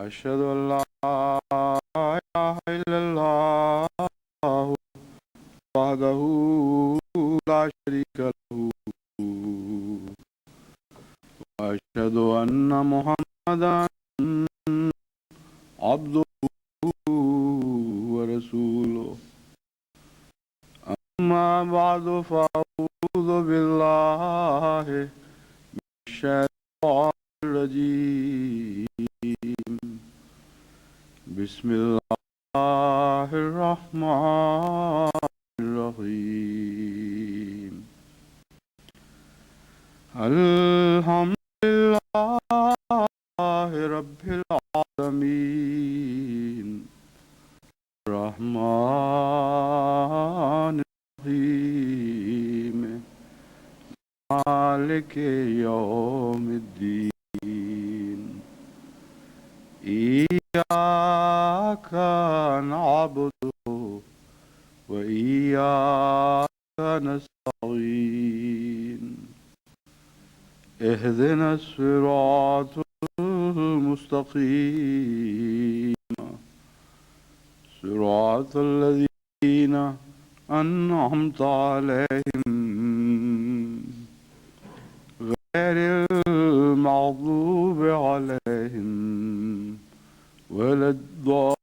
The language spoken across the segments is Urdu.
أشهد أن لا إله إلا الله وحده لا شريك له وأشهد أن محمدا عبده ورسوله أما بعد فأعوذ بالله من الشيطان الرجيم بسم الله الرحمن الرحيم الحمد لله رب العالمين الرحمن الرحيم مالك يوم الدين إياك نعبد وإياك نستعين اهدنا الصراط المستقيم صراط الذين أنعمت عليهم غير المغضوب عليهم ولا الضالين.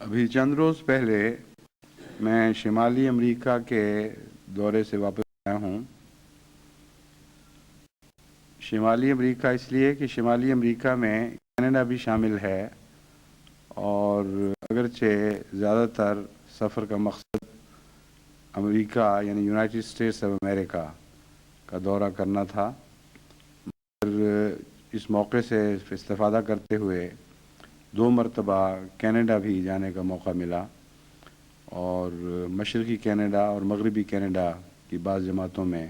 ابھی چند روز پہلے میں شمالی امریکہ کے دورے سے واپس آیا ہوں. شمالی امریکہ اس لیے کہ شمالی امریکہ میں کینیڈا بھی شامل ہے، اور اگرچہ زیادہ تر سفر کا مقصد امریکہ یعنی یونائٹڈ اسٹیٹس آف امریکہ کا دورہ کرنا تھا، مگر اس موقع سے استفادہ کرتے ہوئے 2 مرتبہ کینیڈا بھی جانے کا موقع ملا، اور مشرقی کینیڈا اور مغربی کینیڈا کی بعض جماعتوں میں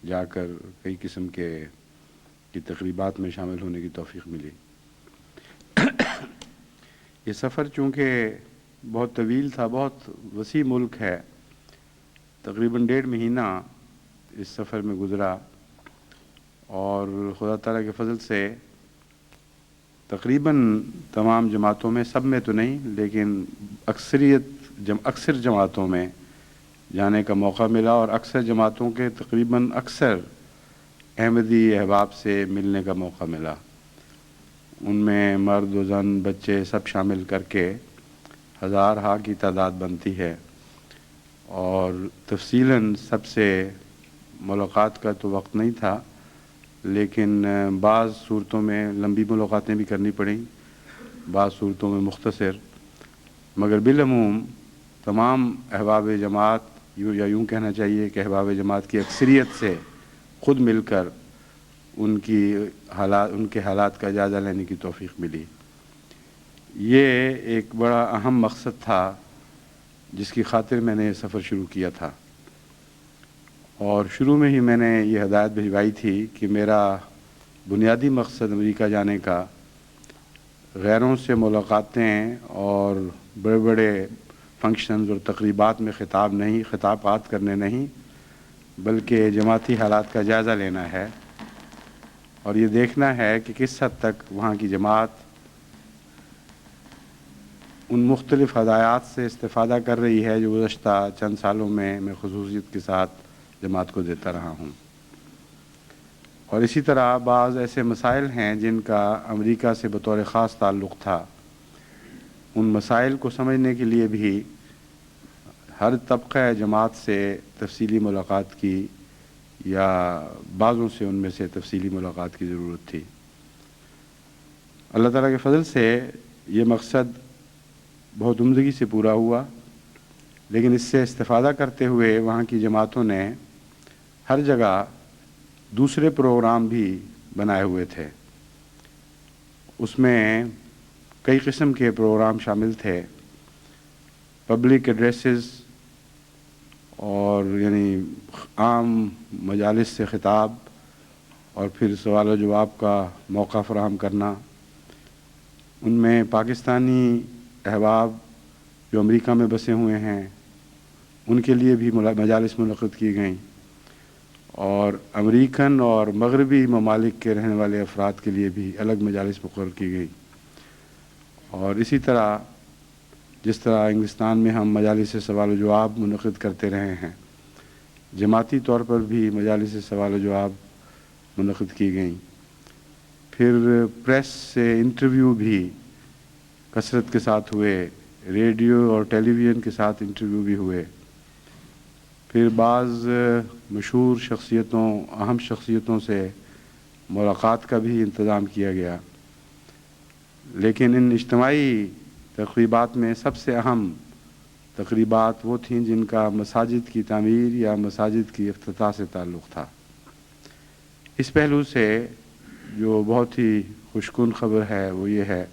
جا کر کئی قسم کی تقریبات میں شامل ہونے کی توفیق ملی. یہ سفر چونکہ بہت طویل تھا، بہت وسیع ملک ہے، تقریباً 1.5 مہینہ اس سفر میں گزرا، اور خدا تعالیٰ کے فضل سے تقریباً تمام جماعتوں میں، سب میں تو نہیں لیکن اکثر جماعتوں میں جانے کا موقع ملا، اور اکثر جماعتوں کے تقریباً اکثر احمدی احباب سے ملنے کا موقع ملا. ان میں مرد و زن بچے سب شامل کر کے ہزارہا کی تعداد بنتی ہے، اور تفصیلاً سب سے ملاقات کا تو وقت نہیں تھا، لیکن بعض صورتوں میں لمبی ملاقاتیں بھی کرنی پڑیں، بعض صورتوں میں مختصر، مگر بالعموم تمام احباب جماعت یا یوں کہنا چاہیے کہ احباب جماعت کی اکثریت سے خود مل کر ان کے حالات کا جائزہ لینے کی توفیق ملی. یہ ایک بڑا اہم مقصد تھا جس کی خاطر میں نے یہ سفر شروع کیا تھا، اور شروع میں ہی میں نے یہ ہدایت بھجوائی تھی کہ میرا بنیادی مقصد امریکہ جانے کا غیروں سے ملاقاتیں اور بڑے بڑے فنکشنز اور تقریبات میں خطابات کرنے نہیں، بلکہ جماعتی حالات کا جائزہ لینا ہے، اور یہ دیکھنا ہے کہ کس حد تک وہاں کی جماعت ان مختلف ہدایات سے استفادہ کر رہی ہے جو گزشتہ چند سالوں میں خصوصیت کے ساتھ جماعت کو دیتا رہا ہوں. اور اسی طرح بعض ایسے مسائل ہیں جن کا امریکہ سے بطور خاص تعلق تھا، ان مسائل کو سمجھنے کے لیے بھی ہر طبقہ جماعت سے تفصیلی ملاقات کی یا بعضوں سے ان میں سے تفصیلی ملاقات کی ضرورت تھی. اللہ تعالیٰ کے فضل سے یہ مقصد بہت عمدگی سے پورا ہوا، لیکن اس سے استفادہ کرتے ہوئے وہاں کی جماعتوں نے ہر جگہ دوسرے پروگرام بھی بنائے ہوئے تھے. اس میں کئی قسم کے پروگرام شامل تھے، پبلک ایڈریسز اور یعنی عام مجالس سے خطاب، اور پھر سوال و جواب کا موقع فراہم کرنا. ان میں پاکستانی احباب جو امریکہ میں بسے ہوئے ہیں ان کے لیے بھی مجالس منعقد کی گئیں، اور امریکن اور مغربی ممالک کے رہنے والے افراد کے لیے بھی الگ مجالس مقرر کی گئی. اور اسی طرح جس طرح انگلستان میں ہم مجالس سوال و جواب منعقد کرتے رہے ہیں، جماعتی طور پر بھی مجالس سوال و جواب منعقد کی گئیں. پھر پریس سے انٹرویو بھی کثرت کے ساتھ ہوئے، ریڈیو اور ٹیلی ویژن کے ساتھ انٹرویو بھی ہوئے. پھر بعض مشہور شخصیتوں، اہم شخصیتوں سے ملاقات کا بھی انتظام کیا گیا. لیکن ان اجتماعی تقریبات میں سب سے اہم تقریبات وہ تھیں جن کا مساجد کی تعمیر یا مساجد کی افتتاح سے تعلق تھا. اس پہلو سے جو بہت ہی خوشکن خبر ہے وہ یہ ہے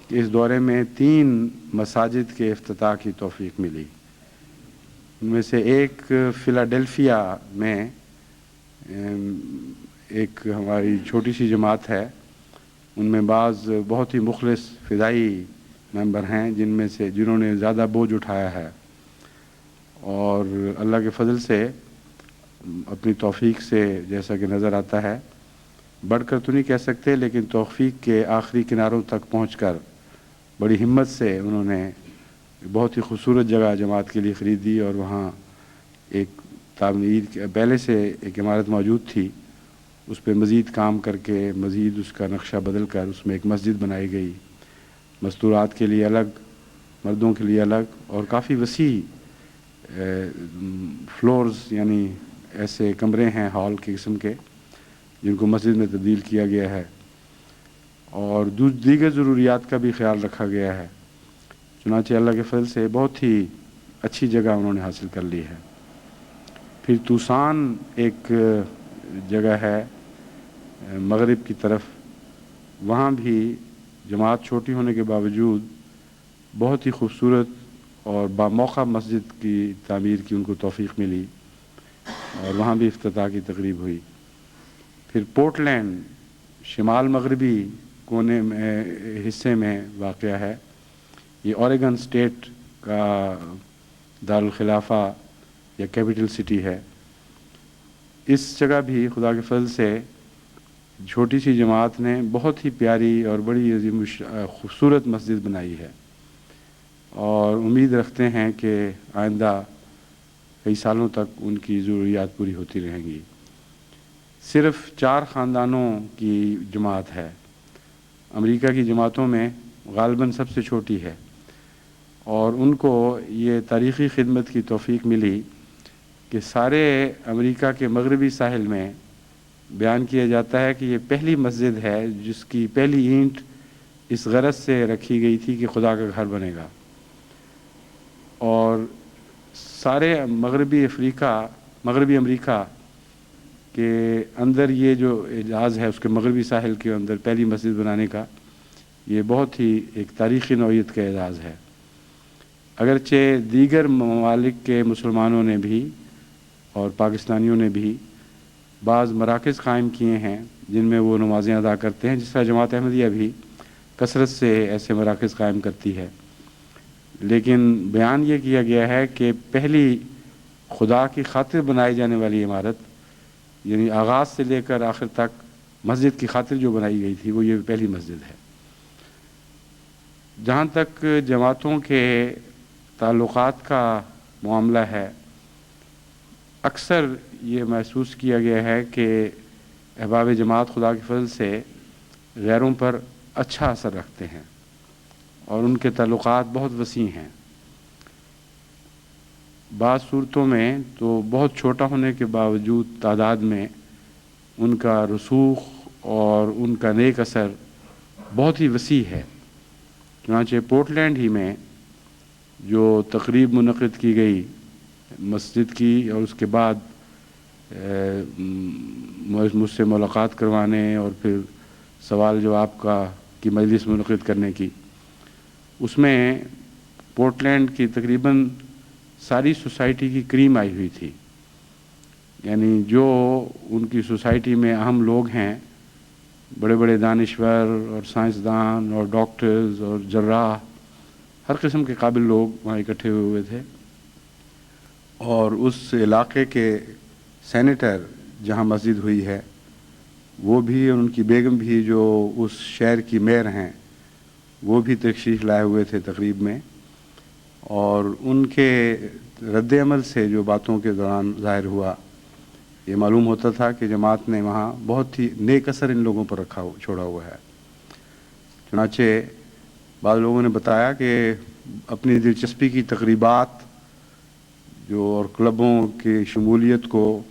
کہ اس دورے میں 3 مساجد کے افتتاح کی توفیق ملی. ان میں سے ایک فلاڈیلفیا میں ایک ہماری چھوٹی سی جماعت ہے، ان میں بعض بہت ہی مخلص فدائی ممبر ہیں جنہوں نے زیادہ بوجھ اٹھایا ہے، اور اللہ کے فضل سے اپنی توفیق سے جیسا کہ نظر آتا ہے، بڑھ کر تو نہیں کہہ سکتے لیکن توفیق کے آخری کناروں تک پہنچ کر بڑی ہمت سے انہوں نے بہت ہی خوبصورت جگہ جماعت کے لیے خریدی، اور وہاں ایک تعمیر پہلے سے ایک عمارت موجود تھی، اس پہ مزید کام کر کے مزید اس کا نقشہ بدل کر اس میں ایک مسجد بنائی گئی، مستورات کے لیے الگ، مردوں کے لیے الگ، اور کافی وسیع فلورز یعنی ایسے کمرے ہیں ہال کے قسم کے جن کو مسجد میں تبدیل کیا گیا ہے، اور دیگر ضروریات کا بھی خیال رکھا گیا ہے. چنانچہ اللہ کے فضل سے بہت ہی اچھی جگہ انہوں نے حاصل کر لی ہے. پھر توسان ایک جگہ ہے مغرب کی طرف، وہاں بھی جماعت چھوٹی ہونے کے باوجود بہت ہی خوبصورت اور باموقع مسجد کی تعمیر کی ان کو توفیق ملی، اور وہاں بھی افتتاح کی تقریب ہوئی. پھر پورٹلینڈ شمال مغربی کونے میں حصے میں واقع ہے، یہ اوریگن اسٹیٹ کا دارالخلافہ یا کیپٹل سٹی ہے. اس جگہ بھی خدا کے فضل سے چھوٹی سی جماعت نے بہت ہی پیاری اور بڑی عظیم خوبصورت مسجد بنائی ہے، اور امید رکھتے ہیں کہ آئندہ کئی سالوں تک ان کی ضروریات پوری ہوتی رہیں گی. صرف 4 خاندانوں کی جماعت ہے، امریکہ کی جماعتوں میں غالباً سب سے چھوٹی ہے، اور ان کو یہ تاریخی خدمت کی توفیق ملی کہ سارے امریکہ کے مغربی ساحل میں بیان کیا جاتا ہے کہ یہ پہلی مسجد ہے جس کی پہلی اینٹ اس غرض سے رکھی گئی تھی کہ خدا کا گھر بنے گا. اور سارے مغربی امریکہ کے اندر یہ جو اعزاز ہے اس کے مغربی ساحل کے اندر پہلی مسجد بنانے کا، یہ بہت ہی ایک تاریخی نوعیت کا اعزاز ہے. اگرچہ دیگر ممالک کے مسلمانوں نے بھی اور پاکستانیوں نے بھی بعض مراکز قائم کیے ہیں جن میں وہ نمازیں ادا کرتے ہیں، جس طرح جماعت احمدیہ بھی کثرت سے ایسے مراکز قائم کرتی ہے، لیکن بیان یہ کیا گیا ہے کہ پہلی خدا کی خاطر بنائی جانے والی عمارت، یعنی آغاز سے لے کر آخر تک مسجد کی خاطر جو بنائی گئی تھی وہ یہ پہلی مسجد ہے. جہاں تک جماعتوں کے تعلقات کا معاملہ ہے، اکثر یہ محسوس کیا گیا ہے کہ احباب جماعت خدا کے فضل سے غیروں پر اچھا اثر رکھتے ہیں اور ان کے تعلقات بہت وسیع ہیں. بعض صورتوں میں تو بہت چھوٹا ہونے کے باوجود تعداد میں ان کا رسوخ اور ان کا نیک اثر بہت ہی وسیع ہے. چنانچہ پورٹلینڈ ہی میں جو تقریب منعقد کی گئی مسجد کی، اور اس کے بعد مجھ سے ملاقات کروانے اور پھر سوال جواب کی مجلس منعقد کرنے کی، اس میں پورٹلینڈ کی تقریباً ساری سوسائٹی کی کریم آئی ہوئی تھی. یعنی جو ان کی سوسائٹی میں اہم لوگ ہیں، بڑے بڑے دانشور اور سائنسدان اور ڈاکٹرز اور جراح، ہر قسم کے قابل لوگ وہاں اکٹھے ہوئے تھے، اور اس علاقے کے سینیٹر جہاں مسجد ہوئی ہے وہ بھی، ان کی بیگم بھی جو اس شہر کی میئر ہیں وہ بھی تشریف لائے ہوئے تھے تقریب میں، اور ان کے رد عمل سے جو باتوں کے دوران ظاہر ہوا، یہ معلوم ہوتا تھا کہ جماعت نے وہاں بہت ہی نیک اثر ان لوگوں پر چھوڑا ہوا ہے۔ چنانچہ بعض لوگوں نے بتایا کہ اپنی دلچسپی کی تقریبات جو اور کلبوں کی شمولیت کو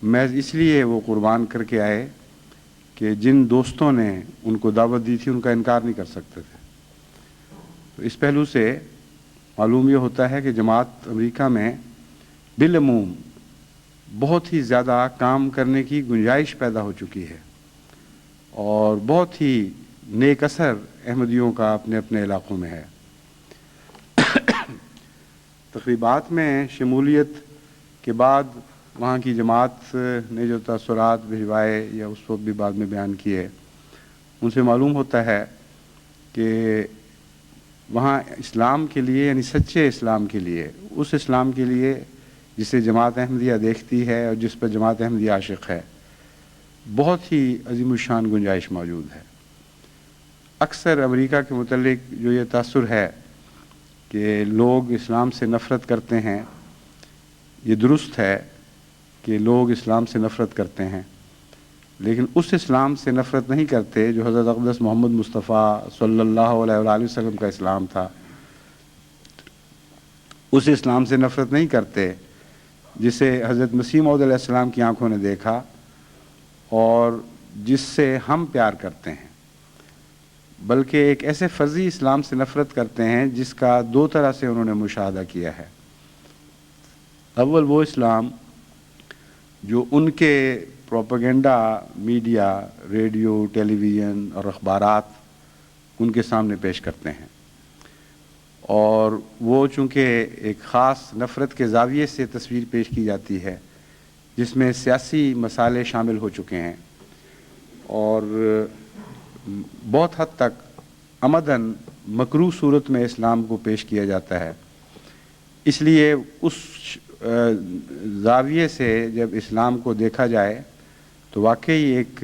محض اس لیے وہ قربان کر کے آئے کہ جن دوستوں نے ان کو دعوت دی تھی ان کا انکار نہیں کر سکتے تھے۔ تو اس پہلو سے معلوم یہ ہوتا ہے کہ جماعت امریکہ میں بالعموم بہت ہی زیادہ کام کرنے کی گنجائش پیدا ہو چکی ہے، اور بہت ہی نیک اثر احمدیوں کا اپنے اپنے علاقوں میں ہے۔ تقریبات میں شمولیت کے بعد وہاں کی جماعت نے جو تاثرات بھجوائے یا اس وقت بھی بعد میں بیان کیے، ان سے معلوم ہوتا ہے کہ وہاں اسلام کے لیے، یعنی سچے اسلام کے لیے، اس اسلام کے لیے جسے جماعت احمدیہ دیکھتی ہے اور جس پر جماعت احمدیہ عاشق ہے، بہت ہی عظیم الشان گنجائش موجود ہے۔ اکثر امریکہ کے متعلق جو یہ تاثر ہے کہ لوگ اسلام سے نفرت کرتے ہیں، یہ درست ہے کہ لوگ اسلام سے نفرت کرتے ہیں، لیکن اس اسلام سے نفرت نہیں کرتے جو حضرت اقدس محمد مصطفیٰ صلی اللہ علیہ وآلہ وسلم کا اسلام تھا۔ اس اسلام سے نفرت نہیں کرتے جسے حضرت مسیح موعود علیہ السلام کی آنکھوں نے دیکھا اور جس سے ہم پیار کرتے ہیں، بلکہ ایک ایسے فرضی اسلام سے نفرت کرتے ہیں جس کا دو طرح سے انہوں نے مشاہدہ کیا ہے۔ اول وہ اسلام جو ان کے پروپیگنڈا میڈیا، ریڈیو، ٹیلی ویژن اور اخبارات ان کے سامنے پیش کرتے ہیں، اور وہ چونکہ ایک خاص نفرت کے زاویے سے تصویر پیش کی جاتی ہے جس میں سیاسی مسائل شامل ہو چکے ہیں، اور بہت حد تک عمداً مکروہ صورت میں اسلام کو پیش کیا جاتا ہے۔ اس لیے اس زاویے سے جب اسلام کو دیکھا جائے تو واقعی ایک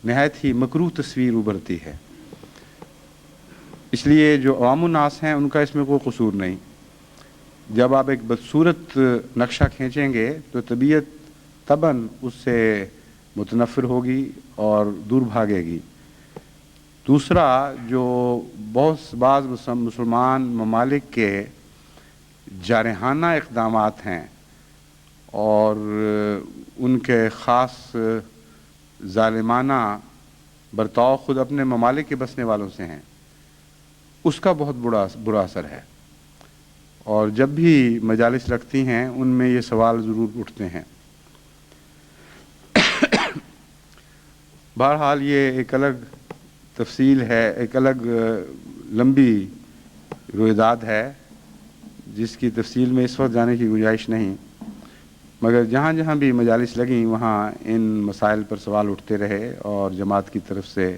نہایت ہی مکروہ تصویر ابھرتی ہے۔ اس لیے جو عوام الناس ہیں ان کا اس میں کوئی قصور نہیں۔ جب آپ ایک بدصورت نقشہ کھینچیں گے تو طبیعت طبعاً اس سے متنفر ہوگی اور دور بھاگے گی۔ دوسرا، جو بعض مسلمان ممالک کے جارحانہ اقدامات ہیں اور ان کے خاص ظالمانہ برتاؤ خود اپنے ممالک کے بسنے والوں سے ہیں، اس کا بہت برا اثر ہے، اور جب بھی مجالس لگتی ہیں ان میں یہ سوال ضرور اٹھتے ہیں۔ بہرحال یہ ایک الگ تفصیل ہے، ایک الگ لمبی رویداد ہے جس کی تفصیل میں اس وقت جانے کی گنجائش نہیں، مگر جہاں جہاں بھی مجالس لگیں وہاں ان مسائل پر سوال اٹھتے رہے، اور جماعت کی طرف سے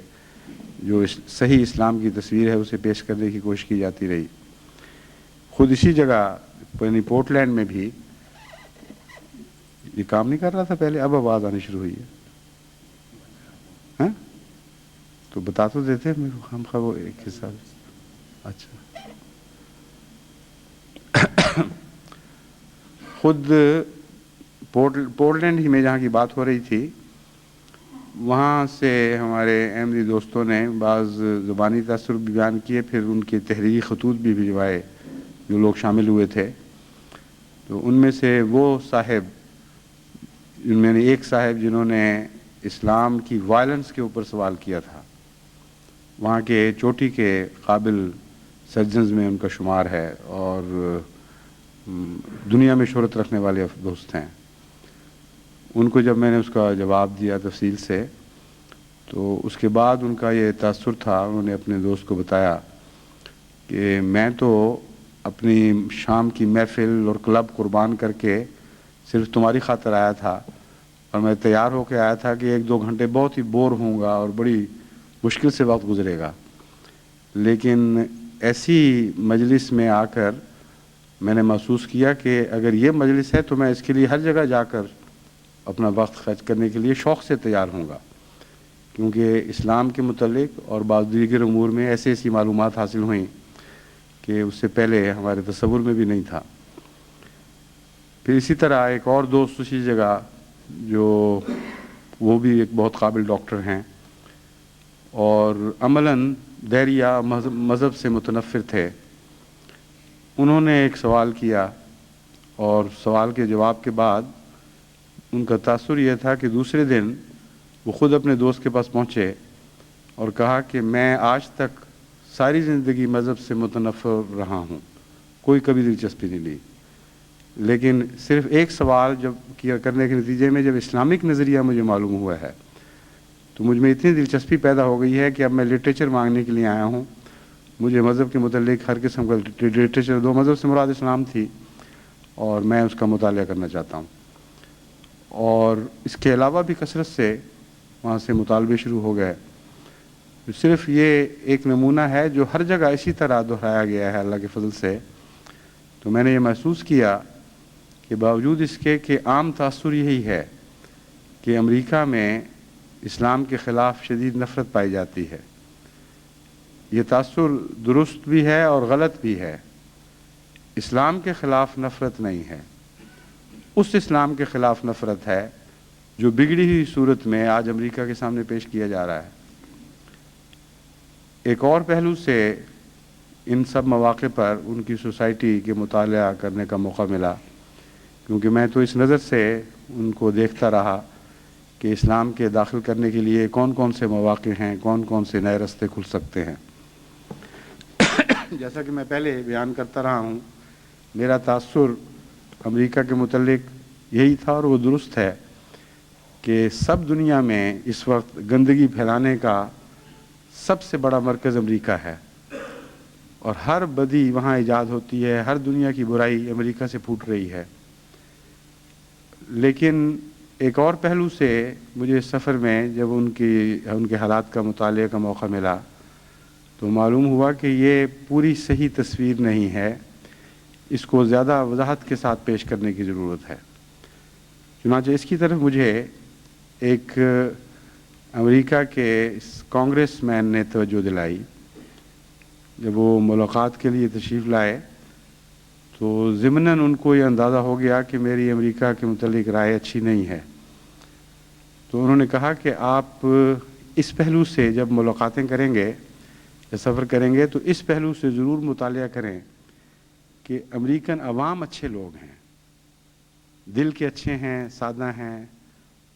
جو صحیح اسلام کی تصویر ہے اسے پیش کرنے کی کوشش کی جاتی رہی۔ خود اسی جگہ یعنی پورٹلینڈ میں بھی یہ کام نہیں کر رہا تھا پہلے، اب آواز آنی شروع ہوئی ہے، ہاں تو بتا تو دیتے میرے کو، ہم خواہ وہ ایک حصہ۔ اچھا، خود پورٹلینڈ ہی میں جہاں کی بات ہو رہی تھی، وہاں سے ہمارے احمدی دوستوں نے بعض زبانی تاثر بھی بیان کیے، پھر ان کے تحریری خطوط بھی بھجوائے جو لوگ شامل ہوئے تھے۔ تو ان میں سے وہ صاحب، ان میں نے ایک صاحب جنہوں نے اسلام کی وائلنس کے اوپر سوال کیا تھا، وہاں کے چوٹی کے قابل سرجنز میں ان کا شمار ہے، اور دنیا میں شہرت رکھنے والے دوست ہیں۔ ان کو جب میں نے اس کا جواب دیا تفصیل سے، تو اس کے بعد ان کا یہ تاثر تھا، انہوں نے اپنے دوست کو بتایا کہ میں تو اپنی شام کی محفل اور کلب قربان کر کے صرف تمہاری خاطر آیا تھا، اور میں تیار ہو کے آیا تھا کہ 1-2 گھنٹے بہت ہی بور ہوں گا اور بڑی مشکل سے وقت گزرے گا، لیکن ایسی مجلس میں آ کر میں نے محسوس کیا کہ اگر یہ مجلس ہے تو میں اس کے لیے ہر جگہ جا کر اپنا وقت خرچ کرنے کے لیے شوق سے تیار ہوں گا، کیونکہ اسلام کے متعلق اور بعض دیگر امور میں ایسی معلومات حاصل ہوئیں کہ اس سے پہلے ہمارے تصور میں بھی نہیں تھا۔ پھر اسی طرح ایک اور دوست اسی جگہ، جو وہ بھی ایک بہت قابل ڈاکٹر ہیں اور عملاً دہریہ مذہب سے متنفر تھے، انہوں نے ایک سوال کیا اور سوال کے جواب کے بعد ان کا تاثر یہ تھا کہ دوسرے دن وہ خود اپنے دوست کے پاس پہنچے اور کہا کہ میں آج تک ساری زندگی مذہب سے متنفر رہا ہوں، کوئی کبھی دلچسپی نہیں لی، لیکن صرف ایک سوال کرنے کے نتیجے میں جب اسلامک نظریہ مجھے معلوم ہوا ہے تو مجھ میں اتنی دلچسپی پیدا ہو گئی ہے کہ اب میں لٹریچر مانگنے کے لیے آیا ہوں۔ مجھے مذہب کے متعلق ہر قسم کا لٹریچر، دو مذہب سے مراد اسلام تھی، اور میں اس کا مطالعہ کرنا چاہتا ہوں۔ اور اس کے علاوہ بھی کثرت سے وہاں سے مطالبے شروع ہو گئے۔ صرف یہ ایک نمونہ ہے جو ہر جگہ اسی طرح دہرایا گیا ہے اللہ کے فضل سے۔ تو میں نے یہ محسوس کیا کہ باوجود اس کے کہ عام تاثر یہی ہے کہ امریکہ میں اسلام کے خلاف شدید نفرت پائی جاتی ہے، یہ تاثر درست بھی ہے اور غلط بھی ہے۔ اسلام کے خلاف نفرت نہیں ہے، اس اسلام کے خلاف نفرت ہے جو بگڑی ہوئی صورت میں آج امریکہ کے سامنے پیش کیا جا رہا ہے۔ ایک اور پہلو سے ان سب مواقع پر ان کی سوسائٹی کے مطالعہ کرنے کا موقع ملا، کیونکہ میں تو اس نظر سے ان کو دیکھتا رہا کہ اسلام کے داخل کرنے کے لیے کون کون سے مواقع ہیں، کون کون سے نئے راستے کھل سکتے ہیں۔ جیسا کہ میں پہلے بیان کرتا رہا ہوں، میرا تاثر امریکہ کے متعلق یہی تھا اور وہ درست ہے کہ سب دنیا میں اس وقت گندگی پھیلانے کا سب سے بڑا مرکز امریکہ ہے، اور ہر بدی وہاں ایجاد ہوتی ہے، ہر دنیا کی برائی امریکہ سے پھوٹ رہی ہے۔ لیکن ایک اور پہلو سے مجھے اس سفر میں جب ان کے حالات کا مطالعے کا موقع ملا تو معلوم ہوا کہ یہ پوری صحیح تصویر نہیں ہے، اس کو زیادہ وضاحت کے ساتھ پیش کرنے کی ضرورت ہے۔ چنانچہ اس کی طرف مجھے ایک امریکہ کے کانگریس مین نے توجہ دلائی۔ جب وہ ملاقات کے لیے تشریف لائے تو ضمناً ان کو یہ اندازہ ہو گیا کہ میری امریکہ کے متعلق رائے اچھی نہیں ہے، تو انہوں نے کہا کہ آپ اس پہلو سے جب ملاقاتیں کریں گے یا سفر کریں گے تو اس پہلو سے ضرور مطالعہ کریں کہ امریکن عوام اچھے لوگ ہیں، دل کے اچھے ہیں، سادہ ہیں،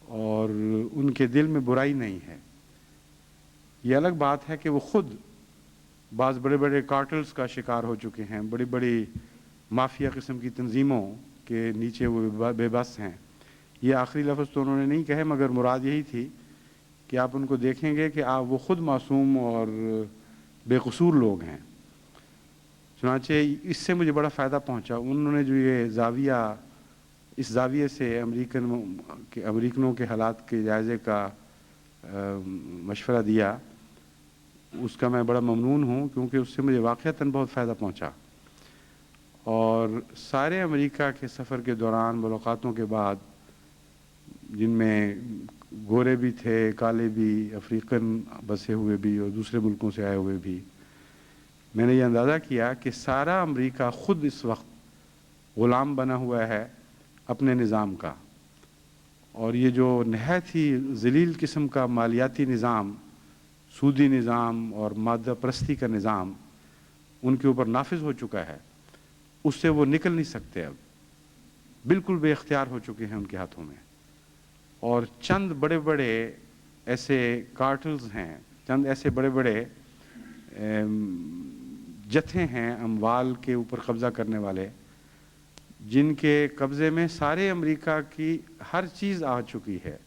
اور ان کے دل میں برائی نہیں ہے۔ یہ الگ بات ہے کہ وہ خود بعض بڑے بڑے کارٹلز کا شکار ہو چکے ہیں، بڑی بڑی مافیا قسم کی تنظیموں کے نیچے وہ بے بس ہیں۔ یہ آخری لفظ تو انہوں نے نہیں کہے، مگر مراد یہی تھی کہ آپ ان کو دیکھیں گے کہ وہ خود معصوم اور بے قصور لوگ ہیں۔ چنانچہ اس سے مجھے بڑا فائدہ پہنچا۔ انہوں نے جو یہ زاویہ، اس زاویے سے امریکنوں کے حالات کے جائزے کا مشورہ دیا، اس کا میں بڑا ممنون ہوں، کیونکہ اس سے مجھے واقعتاً بہت فائدہ پہنچا۔ اور سارے امریکہ کے سفر کے دوران ملاقاتوں کے بعد، جن میں گورے بھی تھے، کالے بھی، افریقن بسے ہوئے بھی اور دوسرے ملکوں سے آئے ہوئے بھی، میں نے یہ اندازہ کیا کہ سارا امریکہ خود اس وقت غلام بنا ہوا ہے اپنے نظام کا، اور یہ جو نہایت ہی ذلیل قسم کا مالیاتی نظام، سودی نظام اور مادہ پرستی کا نظام ان کے اوپر نافذ ہو چکا ہے، اس سے وہ نکل نہیں سکتے، اب بالکل بے اختیار ہو چکے ہیں ان کے ہاتھوں میں۔ اور چند بڑے بڑے ایسے کارٹلز ہیں، چند ایسے بڑے بڑے جتھے ہیں اموال کے اوپر قبضہ کرنے والے، جن کے قبضے میں سارے امریکہ کی ہر چیز آ چکی ہے،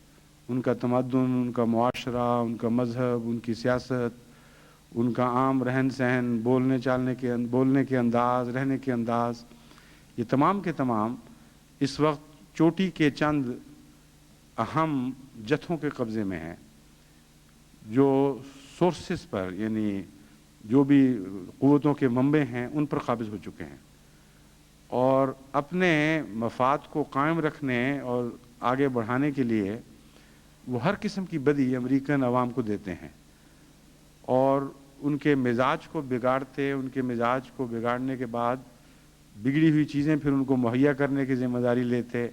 ان کا تمدن، ان کا معاشرہ، ان کا مذہب، ان کی سیاست، ان کا عام رہن سہن، بولنے کے انداز، رہنے کے انداز، یہ تمام کے تمام اس وقت چوٹی کے چند اہم جتھوں کے قبضے میں ہیں، جو سورسز پر، یعنی جو بھی قوتوں کے منبع ہیں ان پر قابض ہو چکے ہیں، اور اپنے مفاد کو قائم رکھنے اور آگے بڑھانے کے لیے وہ ہر قسم کی بدی امریکن عوام کو دیتے ہیں اور ان کے مزاج کو بگاڑتے، ان کے مزاج کو بگاڑنے کے بعد بگڑی ہوئی چیزیں پھر ان کو مہیا کرنے کی ذمہ داری لیتے.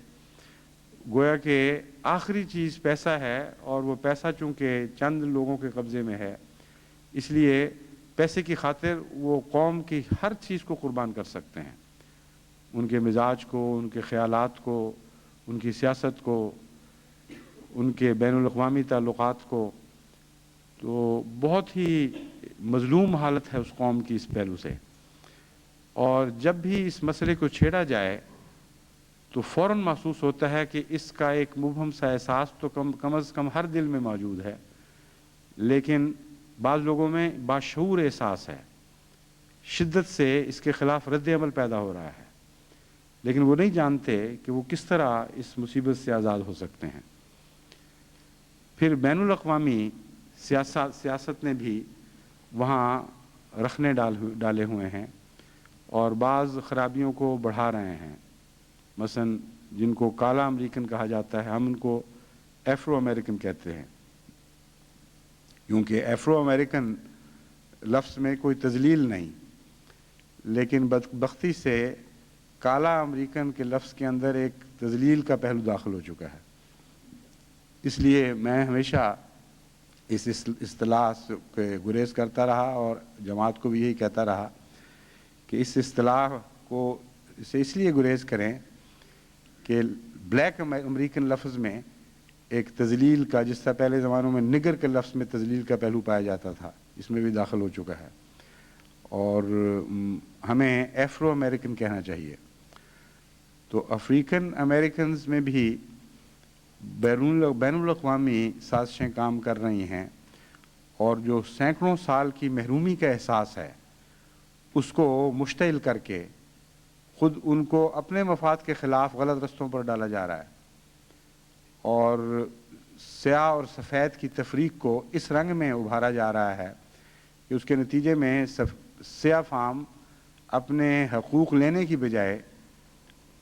گویا کہ آخری چیز پیسہ ہے، اور وہ پیسہ چونکہ چند لوگوں کے قبضے میں ہے، اس لیے پیسے کی خاطر وہ قوم کی ہر چیز کو قربان کر سکتے ہیں، ان کے مزاج کو، ان کے خیالات کو، ان کی سیاست کو، ان کے بین الاقوامی تعلقات کو. تو بہت ہی مظلوم حالت ہے اس قوم کی اس پہلو سے. اور جب بھی اس مسئلے کو چھیڑا جائے تو فوراً محسوس ہوتا ہے کہ اس کا ایک مبہم سا احساس تو کم از کم ہر دل میں موجود ہے، لیکن بعض لوگوں میں باشعور احساس ہے، شدت سے اس کے خلاف رد عمل پیدا ہو رہا ہے، لیکن وہ نہیں جانتے کہ وہ کس طرح اس مصیبت سے آزاد ہو سکتے ہیں. پھر بین الاقوامی سیاست نے بھی وہاں رخنے ڈالے ہوئے ہیں اور بعض خرابیوں کو بڑھا رہے ہیں. مثلا جن کو کالا امریکن کہا جاتا ہے، ہم ان کو ایفرو امریکن کہتے ہیں، کیونکہ ایفرو امریکن لفظ میں کوئی تذلیل نہیں، لیکن بدبختی سے کالا امریکن کے لفظ کے اندر ایک تذلیل کا پہلو داخل ہو چکا ہے. اس لیے میں ہمیشہ اس اصطلاح سے گریز کرتا رہا اور جماعت کو بھی یہی کہتا رہا کہ اس اصطلاح کو اس لیے گریز کریں کہ بلیک امریکن لفظ میں ایک تذلیل کا، جس طرح پہلے زمانوں میں نگر کے لفظ میں تذلیل کا پہلو پایا جاتا تھا، اس میں بھی داخل ہو چکا ہے، اور ہمیں ایفرو امریکن کہنا چاہیے. تو افریقن امریکنز میں بھی بین الاقوامی سازشیں کام کر رہی ہیں، اور جو سینکڑوں سال کی محرومی کا احساس ہے اس کو مشتعل کر کے خود ان کو اپنے مفاد کے خلاف غلط رستوں پر ڈالا جا رہا ہے، اور سیاہ اور سفید کی تفریق کو اس رنگ میں ابھارا جا رہا ہے کہ اس کے نتیجے میں سیاہ فام اپنے حقوق لینے کی بجائے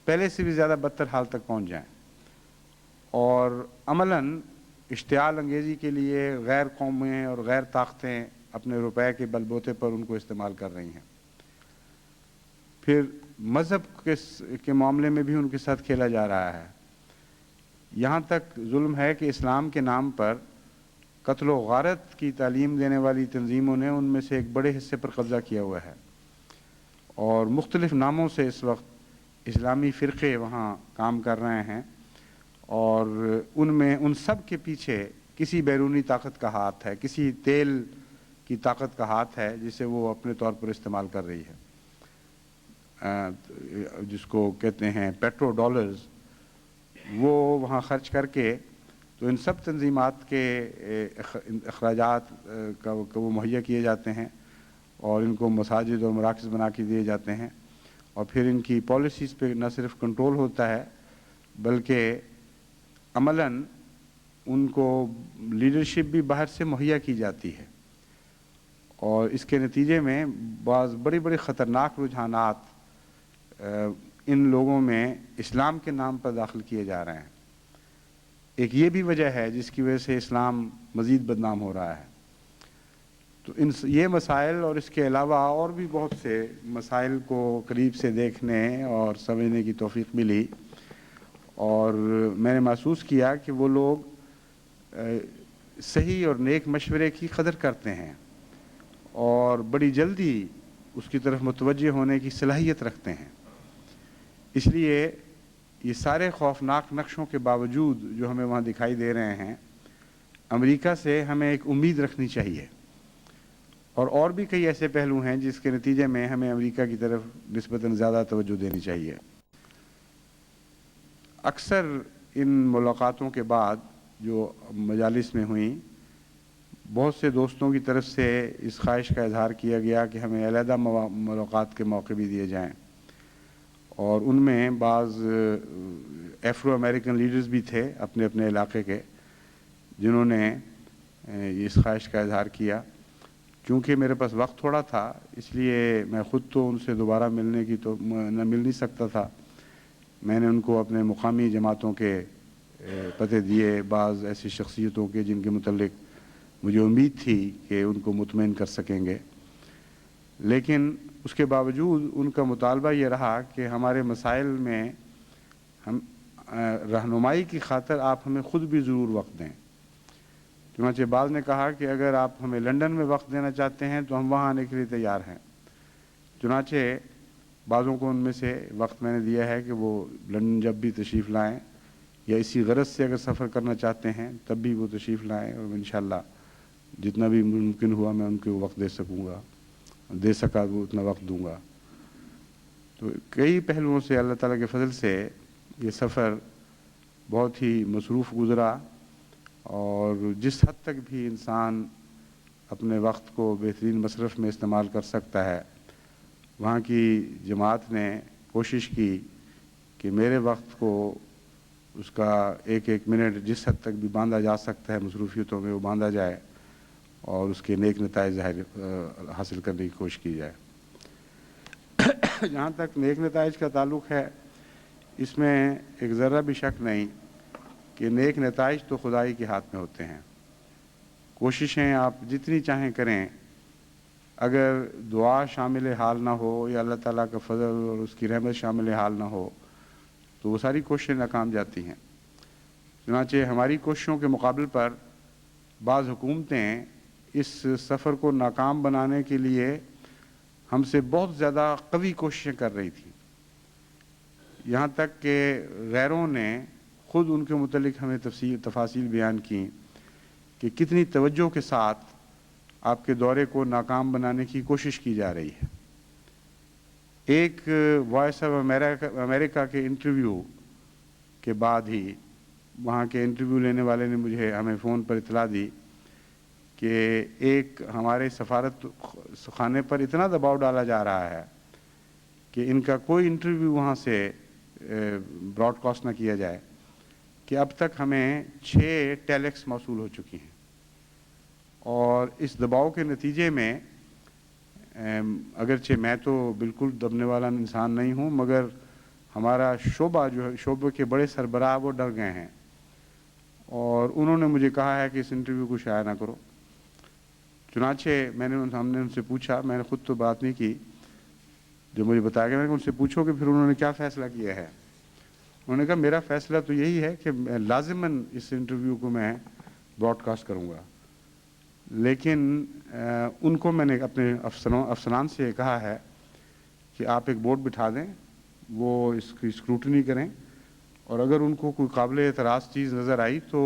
پہلے سے بھی زیادہ بدتر حال تک پہنچ جائیں، اور عملاً اشتعال انگیزی کے لیے غیر قومیں اور غیر طاقتیں اپنے روپے کے بل بوتے پر ان کو استعمال کر رہی ہیں. پھر مذہب کے معاملے میں بھی ان کے ساتھ کھیلا جا رہا ہے. یہاں تک ظلم ہے کہ اسلام کے نام پر قتل و غارت کی تعلیم دینے والی تنظیموں نے ان میں سے ایک بڑے حصے پر قبضہ کیا ہوا ہے، اور مختلف ناموں سے اس وقت اسلامی فرقے وہاں کام کر رہے ہیں، اور ان میں ان سب کے پیچھے کسی بیرونی طاقت کا ہاتھ ہے، کسی تیل کی طاقت کا ہاتھ ہے جسے وہ اپنے طور پر استعمال کر رہی ہے، جس کو کہتے ہیں پیٹرو ڈالرز. وہ وہاں خرچ کر کے تو ان سب تنظیمات کے اخراجات کا وہ مہیا کیے جاتے ہیں، اور ان کو مساجد اور مراکز بنا کے دیے جاتے ہیں، اور پھر ان کی پالیسیز پہ نہ صرف کنٹرول ہوتا ہے بلکہ عملاً ان کو لیڈرشپ بھی باہر سے مہیا کی جاتی ہے، اور اس کے نتیجے میں بعض بڑی بڑی خطرناک رجحانات ان لوگوں میں اسلام کے نام پر داخل کیے جا رہے ہیں. ایک یہ بھی وجہ ہے جس کی وجہ سے اسلام مزید بدنام ہو رہا ہے. تو یہ مسائل اور اس کے علاوہ اور بھی بہت سے مسائل کو قریب سے دیکھنے اور سمجھنے کی توفیق ملی، اور میں نے محسوس کیا کہ وہ لوگ صحیح اور نیک مشورے کی قدر کرتے ہیں اور بڑی جلدی اس کی طرف متوجہ ہونے کی صلاحیت رکھتے ہیں. اس لیے یہ سارے خوفناک نقشوں کے باوجود جو ہمیں وہاں دکھائی دے رہے ہیں، امریکہ سے ہمیں ایک امید رکھنی چاہیے، اور بھی کئی ایسے پہلو ہیں جس کے نتیجے میں ہمیں امریکہ کی طرف نسبتاً زیادہ توجہ دینی چاہیے. اکثر ان ملاقاتوں کے بعد جو مجالس میں ہوئیں، بہت سے دوستوں کی طرف سے اس خواہش کا اظہار کیا گیا کہ ہمیں علیحدہ ملاقات کے موقع بھی دیے جائیں، اور ان میں بعض ایفرو امریکن لیڈرز بھی تھے اپنے اپنے علاقے کے، جنہوں نے اس خواہش کا اظہار کیا. چونکہ میرے پاس وقت تھوڑا تھا اس لیے میں خود تو ان سے دوبارہ ملنے کی تو مل نہیں سکتا تھا. میں نے ان کو اپنے مقامی جماعتوں کے پتے دیے بعض ایسی شخصیتوں کے جن کے متعلق مجھے امید تھی کہ ان کو مطمئن کر سکیں گے، لیکن اس کے باوجود ان کا مطالبہ یہ رہا کہ ہمارے مسائل میں ہم رہنمائی کی خاطر آپ ہمیں خود بھی ضرور وقت دیں۔ چنانچہ بعض نے کہا کہ اگر آپ ہمیں لندن میں وقت دینا چاہتے ہیں تو ہم وہاں آنے کے لیے تیار ہیں۔ چنانچہ بعضوں کو ان میں سے وقت میں نے دیا ہے کہ وہ لندن جب بھی تشریف لائیں یا اسی غرض سے اگر سفر کرنا چاہتے ہیں تب بھی وہ تشریف لائیں، اور انشاءاللہ جتنا بھی ممکن ہوا میں ان کو وقت دے سکا وہ اتنا وقت دوں گا۔ تو کئی پہلوؤں سے اللہ تعالیٰ کے فضل سے یہ سفر بہت ہی مصروف گزرا، اور جس حد تک بھی انسان اپنے وقت کو بہترین مصرف میں استعمال کر سکتا ہے، وہاں کی جماعت نے کوشش کی کہ میرے وقت کو اس کا ایک ایک منٹ جس حد تک بھی باندھا جا سکتا ہے مصروفیتوں میں وہ باندھا جائے اور اس کے نیک نتائج حاصل کرنے کی کوشش کی جائے۔ جہاں تک نیک نتائج کا تعلق ہے، اس میں ایک ذرہ بھی شک نہیں کہ نیک نتائج تو خدائی کے ہاتھ میں ہوتے ہیں۔ کوششیں آپ جتنی چاہیں کریں، اگر دعا شامل حال نہ ہو یا اللہ تعالیٰ کا فضل اور اس کی رحمت شامل حال نہ ہو تو وہ ساری کوششیں ناکام جاتی ہیں۔ چنانچہ ہماری کوششوں کے مقابل پر بعض حکومتیں اس سفر کو ناکام بنانے کے لیے ہم سے بہت زیادہ قوی کوششیں کر رہی تھیں، یہاں تک کہ غیروں نے خود ان کے متعلق ہمیں تفاصیل بیان کی کہ کتنی توجہ کے ساتھ آپ کے دورے کو ناکام بنانے کی کوشش کی جا رہی ہے۔ ایک وائس آف امریکہ کے انٹرویو کے بعد ہی وہاں کے انٹرویو لینے والے نے ہمیں فون پر اطلاع دی کہ ایک ہمارے سفارت خانے پر اتنا دباؤ ڈالا جا رہا ہے کہ ان کا کوئی انٹرویو وہاں سے براڈ کاسٹ نہ کیا جائے، کہ اب تک ہمیں 6 ٹیلیکس موصول ہو چکی ہیں، اور اس دباؤ کے نتیجے میں اگرچہ میں تو بالکل دبنے والا انسان نہیں ہوں، مگر ہمارا شعبے کے بڑے سربراہ وہ ڈر گئے ہیں، اور انہوں نے مجھے کہا ہے کہ اس انٹرویو کو شائع نہ کرو۔ چنانچہ ہم نے ان سے پوچھا، میں نے خود تو بات نہیں کی، جو مجھے بتایا گیا، میں نے ان سے پوچھو کہ پھر انہوں نے کیا فیصلہ کیا ہے۔ انہوں نے کہا میرا فیصلہ تو یہی ہے کہ لازماً اس انٹرویو کو میں براڈ کاسٹ کروں گا، لیکن ان کو میں نے اپنے افسران سے کہا ہے کہ آپ ایک بورڈ بٹھا دیں، وہ اس کی اسکروٹنی کریں، اور اگر ان کو کوئی قابل اعتراض چیز نظر آئی تو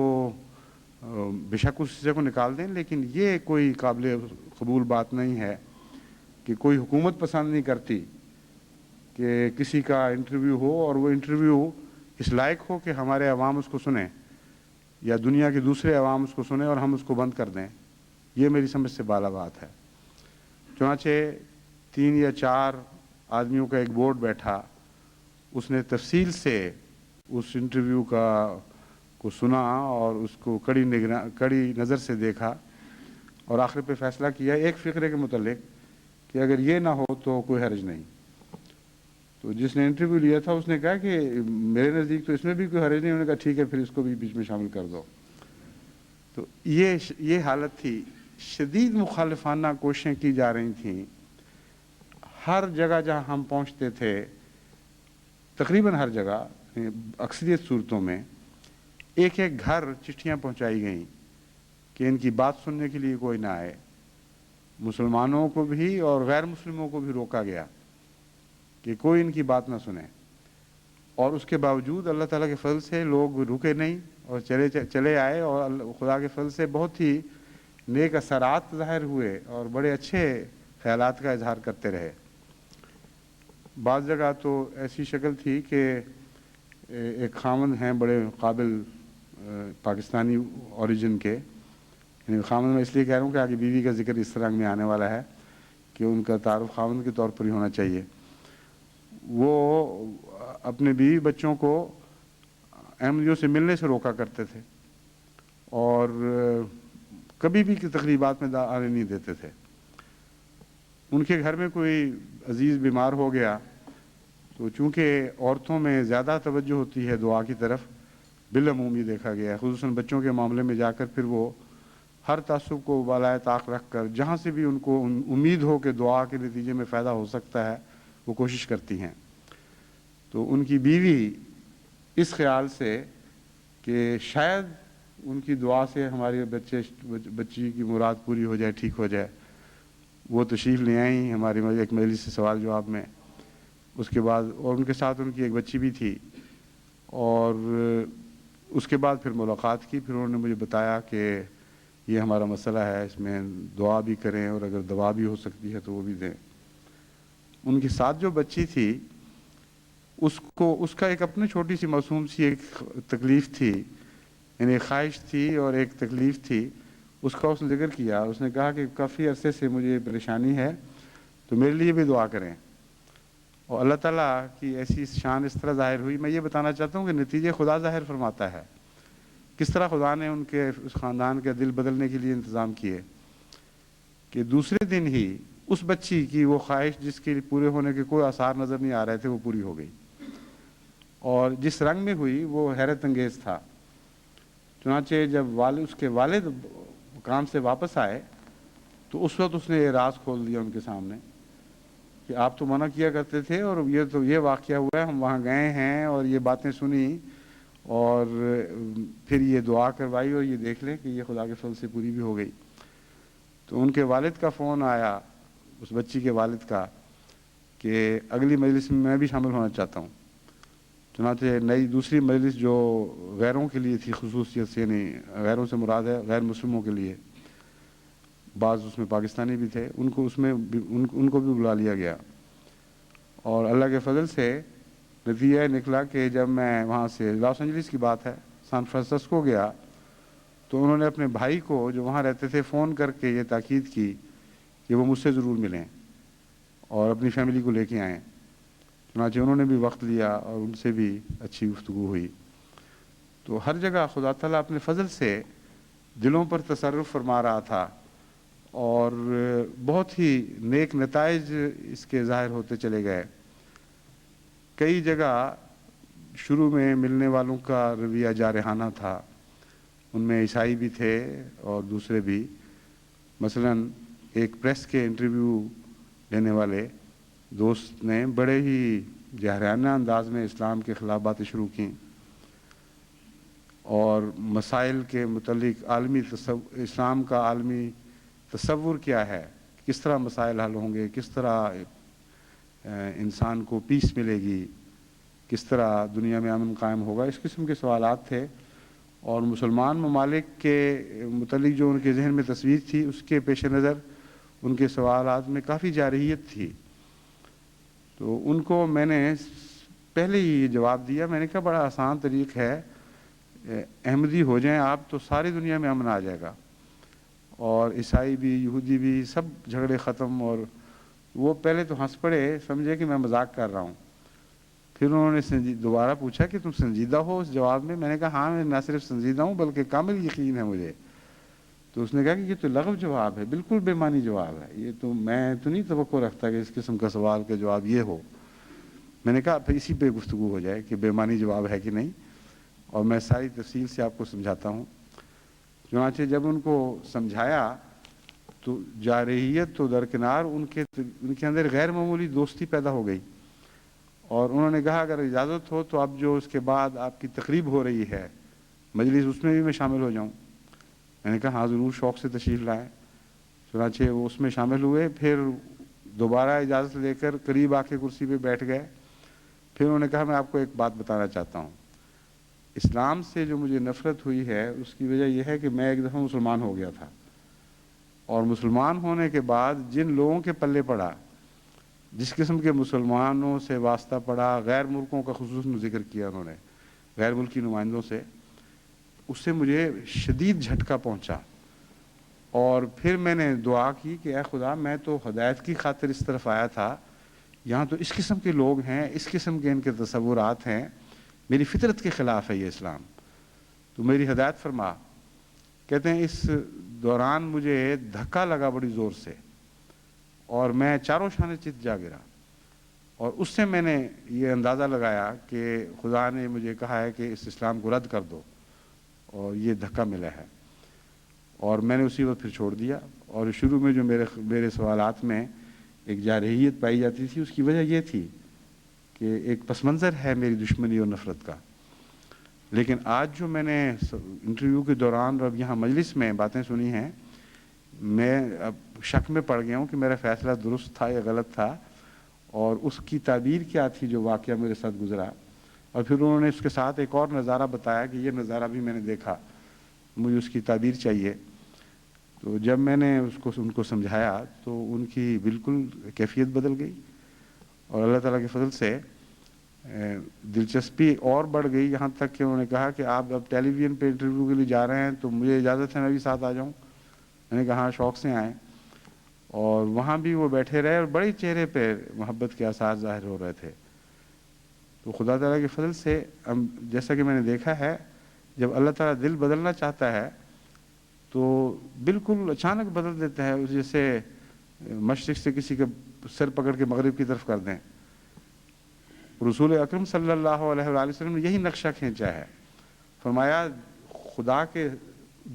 بے شک اس چیزیں کو نکال دیں، لیکن یہ کوئی قابل قبول بات نہیں ہے کہ کوئی حکومت پسند نہیں کرتی کہ کسی کا انٹرویو ہو اور وہ انٹرویو اس لائق ہو کہ ہمارے عوام اس کو سنیں یا دنیا کے دوسرے عوام اس کو سنیں اور ہم اس کو بند کر دیں۔ یہ میری سمجھ سے بالا بات ہے۔ چنانچہ 3 یا 4 آدمیوں کا ایک بورڈ بیٹھا، اس نے تفصیل سے اس انٹرویو کو سنا اور اس کو کڑی نظر سے دیکھا، اور آخر پہ فیصلہ کیا ایک فقرے کے متعلق کہ اگر یہ نہ ہو تو کوئی حرج نہیں۔ تو جس نے انٹرویو لیا تھا اس نے کہا کہ میرے نزدیک تو اس میں بھی کوئی حرج نہیں۔ انہوں نے کہا ٹھیک ہے پھر اس کو بھی بیچ میں شامل کر دو۔ تو یہ حالت تھی، شدید مخالفانہ کوششیں کی جا رہی تھیں۔ ہر جگہ جہاں ہم پہنچتے تھے، تقریباً ہر جگہ اکثریت صورتوں میں ایک ایک گھر چٹھیاں پہنچائی گئیں کہ ان کی بات سننے کے لیے کوئی نہ آئے۔ مسلمانوں کو بھی اور غیر مسلموں کو بھی روکا گیا کہ کوئی ان کی بات نہ سنے، اور اس کے باوجود اللہ تعالیٰ کے فضل سے لوگ رکے نہیں اور چلے آئے، اور خدا کے فضل سے بہت ہی نیک اثرات ظاہر ہوئے اور بڑے اچھے خیالات کا اظہار کرتے رہے۔ بعض جگہ تو ایسی شکل تھی کہ ایک خاوند ہیں بڑے قابل پاکستانی اوریجن کے، یعنی خاوند میں اس لیے کہہ رہا ہوں کہ آگے بیوی کا ذکر اس طرح میں آنے والا ہے کہ ان کا تعارف خاوند کے طور پر ہی ہونا چاہیے۔ وہ اپنے بیوی بچوں کو احمدیوں سے ملنے سے روکا کرتے تھے اور کبھی بھی تقریبات میں آنے نہیں دیتے تھے۔ ان کے گھر میں کوئی عزیز بیمار ہو گیا تو چونکہ عورتوں میں زیادہ توجہ ہوتی ہے دعا کی طرف، بالعموم یہ دیکھا گیا ہے، خصوصاً بچوں کے معاملے میں جا کر پھر وہ ہر تعصب کو بالائے طاق رکھ کر جہاں سے بھی ان کو امید ہو کہ دعا کے نتیجے میں فائدہ ہو سکتا ہے وہ کوشش کرتی ہیں۔ تو ان کی بیوی اس خیال سے کہ شاید ان کی دعا سے ہمارے بچی کی مراد پوری ہو جائے، ٹھیک ہو جائے، وہ تشریف لے آئیں ہماری ایک مجلس سے سوال جواب میں۔ اس کے بعد اور ان کے ساتھ ان کی ایک بچی بھی تھی، اور اس کے بعد پھر ملاقات کی، پھر انہوں نے مجھے بتایا کہ یہ ہمارا مسئلہ ہے، اس میں دعا بھی کریں اور اگر دوا بھی ہو سکتی ہے تو وہ بھی دیں۔ ان کے ساتھ جو بچی تھی اس کا ایک اپنی چھوٹی سی معصوم سی ایک تکلیف تھی، یعنی ایک خواہش تھی اور ایک تکلیف تھی، اس کا اس نے ذکر کیا۔ اس نے کہا کہ کافی عرصے سے مجھے پریشانی ہے تو میرے لیے بھی دعا کریں، اور اللہ تعالیٰ کی ایسی شان اس طرح ظاہر ہوئی۔ میں یہ بتانا چاہتا ہوں کہ نتیجے خدا ظاہر فرماتا ہے، کس طرح خدا نے ان کے اس خاندان کا دل بدلنے کے لیے انتظام کیے کہ دوسرے دن ہی اس بچی کی وہ خواہش جس کے پورے ہونے کے کوئی آثار نظر نہیں آ رہے تھے وہ پوری ہو گئی، اور جس رنگ میں ہوئی وہ حیرت انگیز تھا۔ چنانچہ جب اس کے والد کام سے واپس آئے تو اس وقت اس نے یہ راز کھول دیا ان کے سامنے کہ آپ تو منع کیا کرتے تھے اور یہ واقعہ ہوا ہے، ہم وہاں گئے ہیں اور یہ باتیں سنی اور پھر یہ دعا کروائی اور یہ دیکھ لیں کہ یہ خدا کے فضل سے پوری بھی ہو گئی۔ تو ان کے والد کا فون آیا، اس بچی کے والد کا، کہ اگلی مجلس میں بھی شامل ہونا چاہتا ہوں۔ چنانچہ نئی دوسری مجلس جو غیروں کے لیے تھی خصوصیت سے، یعنی غیروں سے مراد ہے غیر مسلموں کے لیے، بعض اس میں پاکستانی بھی تھے، ان کو بھی بلا لیا گیا، اور اللہ کے فضل سے نتیجہ نکلا کہ جب میں وہاں سے لاس اینجلس کی بات ہے سان فرانسسکو گیا تو انہوں نے اپنے بھائی کو جو وہاں رہتے تھے فون کر کے یہ تاکید کی کہ وہ مجھ سے ضرور ملیں اور اپنی فیملی کو لے کے آئیں۔ چنانچہ انہوں نے بھی وقت لیا اور ان سے بھی اچھی گفتگو ہوئی۔ تو ہر جگہ خدا تعالیٰ اپنے فضل سے دلوں پر تصرف فرما رہا تھا، اور بہت ہی نیک نتائج اس کے ظاہر ہوتے چلے گئے۔ کئی جگہ شروع میں ملنے والوں کا رویہ جارحانہ تھا، ان میں عیسائی بھی تھے اور دوسرے بھی۔ مثلا ایک پریس کے انٹرویو لینے والے دوست نے بڑے ہی جارحانہ انداز میں اسلام کے خلاف باتیں شروع کیں، اور مسائل کے متعلق اسلام کا عالمی تصور کیا ہے، کس طرح مسائل حل ہوں گے، کس طرح انسان کو پیس ملے گی، کس طرح دنیا میں امن قائم ہوگا، اس قسم کے سوالات تھے۔ اور مسلمان ممالک کے متعلق جو ان کے ذہن میں تصویر تھی اس کے پیش نظر ان کے سوالات میں کافی جارحیت تھی۔ تو ان کو میں نے پہلے ہی جواب دیا، میں نے کہا بڑا آسان طریق ہے، احمدی ہو جائیں آپ تو ساری دنیا میں امن آ جائے گا، اور عیسائی بھی یہودی بھی سب جھگڑے ختم۔ اور وہ پہلے تو ہنس پڑے، سمجھے کہ میں مذاق کر رہا ہوں۔ پھر انہوں نے دوبارہ پوچھا کہ تم سنجیدہ ہو اس جواب میں؟ میں نے کہا ہاں میں نہ صرف سنجیدہ ہوں بلکہ کامل یقین ہے مجھے۔ تو اس نے کہا کہ یہ تو لغو جواب ہے، بالکل بے معنی جواب ہے، یہ تو میں تو نہیں توقع رکھتا کہ اس قسم کا سوال کا جواب یہ ہو۔ میں نے کہا پھر اسی پہ گفتگو ہو جائے کہ بے معنی جواب ہے کہ نہیں، اور میں ساری تفصیل سے آپ کو سمجھاتا ہوں۔ چنانچہ جب ان کو سمجھایا تو جارحیت تو درکنار، ان کے اندر غیر معمولی دوستی پیدا ہو گئی، اور انہوں نے کہا اگر اجازت ہو تو اب جو اس کے بعد آپ کی تقریب ہو رہی ہے مجلس، اس میں بھی میں شامل ہو جاؤں۔ میں نے کہا ہاں ضرور، شوق سے تشریف لائیں۔ چنانچہ وہ اس میں شامل ہوئے، پھر دوبارہ اجازت لے کر قریب آ کے کرسی پہ بیٹھ گئے۔ پھر انہوں نے کہا میں آپ کو ایک بات بتانا چاہتا ہوں، اسلام سے جو مجھے نفرت ہوئی ہے اس کی وجہ یہ ہے کہ میں ایک دفعہ مسلمان ہو گیا تھا، اور مسلمان ہونے کے بعد جن لوگوں کے پلے پڑا، جس قسم کے مسلمانوں سے واسطہ پڑا، غیر ملکوں کا خصوصاً ذکر کیا انہوں نے، غیر ملکی نمائندوں سے، اس سے مجھے شدید جھٹکا پہنچا۔ اور پھر میں نے دعا کی کہ اے خدا، میں تو ہدایت کی خاطر اس طرف آیا تھا، یہاں تو اس قسم کے لوگ ہیں، اس قسم کے ان کے تصورات ہیں، میری فطرت کے خلاف ہے یہ اسلام، تو میری ہدایت فرما۔ کہتے ہیں اس دوران مجھے دھکا لگا بڑی زور سے، اور میں چاروں شانے چت جا گرا، اور اس سے میں نے یہ اندازہ لگایا کہ خدا نے مجھے کہا ہے کہ اس اسلام کو رد کر دو، اور یہ دھکا ملا ہے، اور میں نے اسی وقت پھر چھوڑ دیا۔ اور شروع میں جو میرے سوالات میں ایک جارحیت پائی جاتی تھی، اس کی وجہ یہ تھی کہ ایک پس منظر ہے میری دشمنی اور نفرت کا۔ لیکن آج جو میں نے انٹرویو کے دوران اور اب یہاں مجلس میں باتیں سنی ہیں، میں اب شک میں پڑ گیا ہوں کہ میرا فیصلہ درست تھا یا غلط تھا، اور اس کی تعبیر کیا تھی جو واقعہ میرے ساتھ گزرا۔ اور پھر انہوں نے اس کے ساتھ ایک اور نظارہ بتایا کہ یہ نظارہ بھی میں نے دیکھا، مجھے اس کی تعبیر چاہیے۔ تو جب میں نے ان کو سمجھایا تو ان کی بالکل کیفیت بدل گئی، اور اللہ تعالیٰ کے فضل سے دلچسپی اور بڑھ گئی، یہاں تک کہ انہوں نے کہا کہ آپ اب ٹیلی ویژن پہ انٹرویو کے لیے جا رہے ہیں تو مجھے اجازت ہے میں بھی ساتھ آ جاؤں۔ میں نے کہا ہاں، شوق سے آئیں۔ اور وہاں بھی وہ بیٹھے رہے، اور بڑے چہرے پہ محبت کے آثار ظاہر ہو رہے تھے۔ تو خدا تعالیٰ کے فضل سے جیسا کہ میں نے دیکھا ہے، جب اللہ تعالیٰ دل بدلنا چاہتا ہے تو بالکل اچانک بدل دیتا ہے، جیسے مشرق سے کسی کا سر پکڑ کے مغرب کی طرف کر دیں۔ رسول اکرم صلی اللہ علیہ وآلہ وسلم نے یہی نقشہ کھینچا ہے، فرمایا خدا کے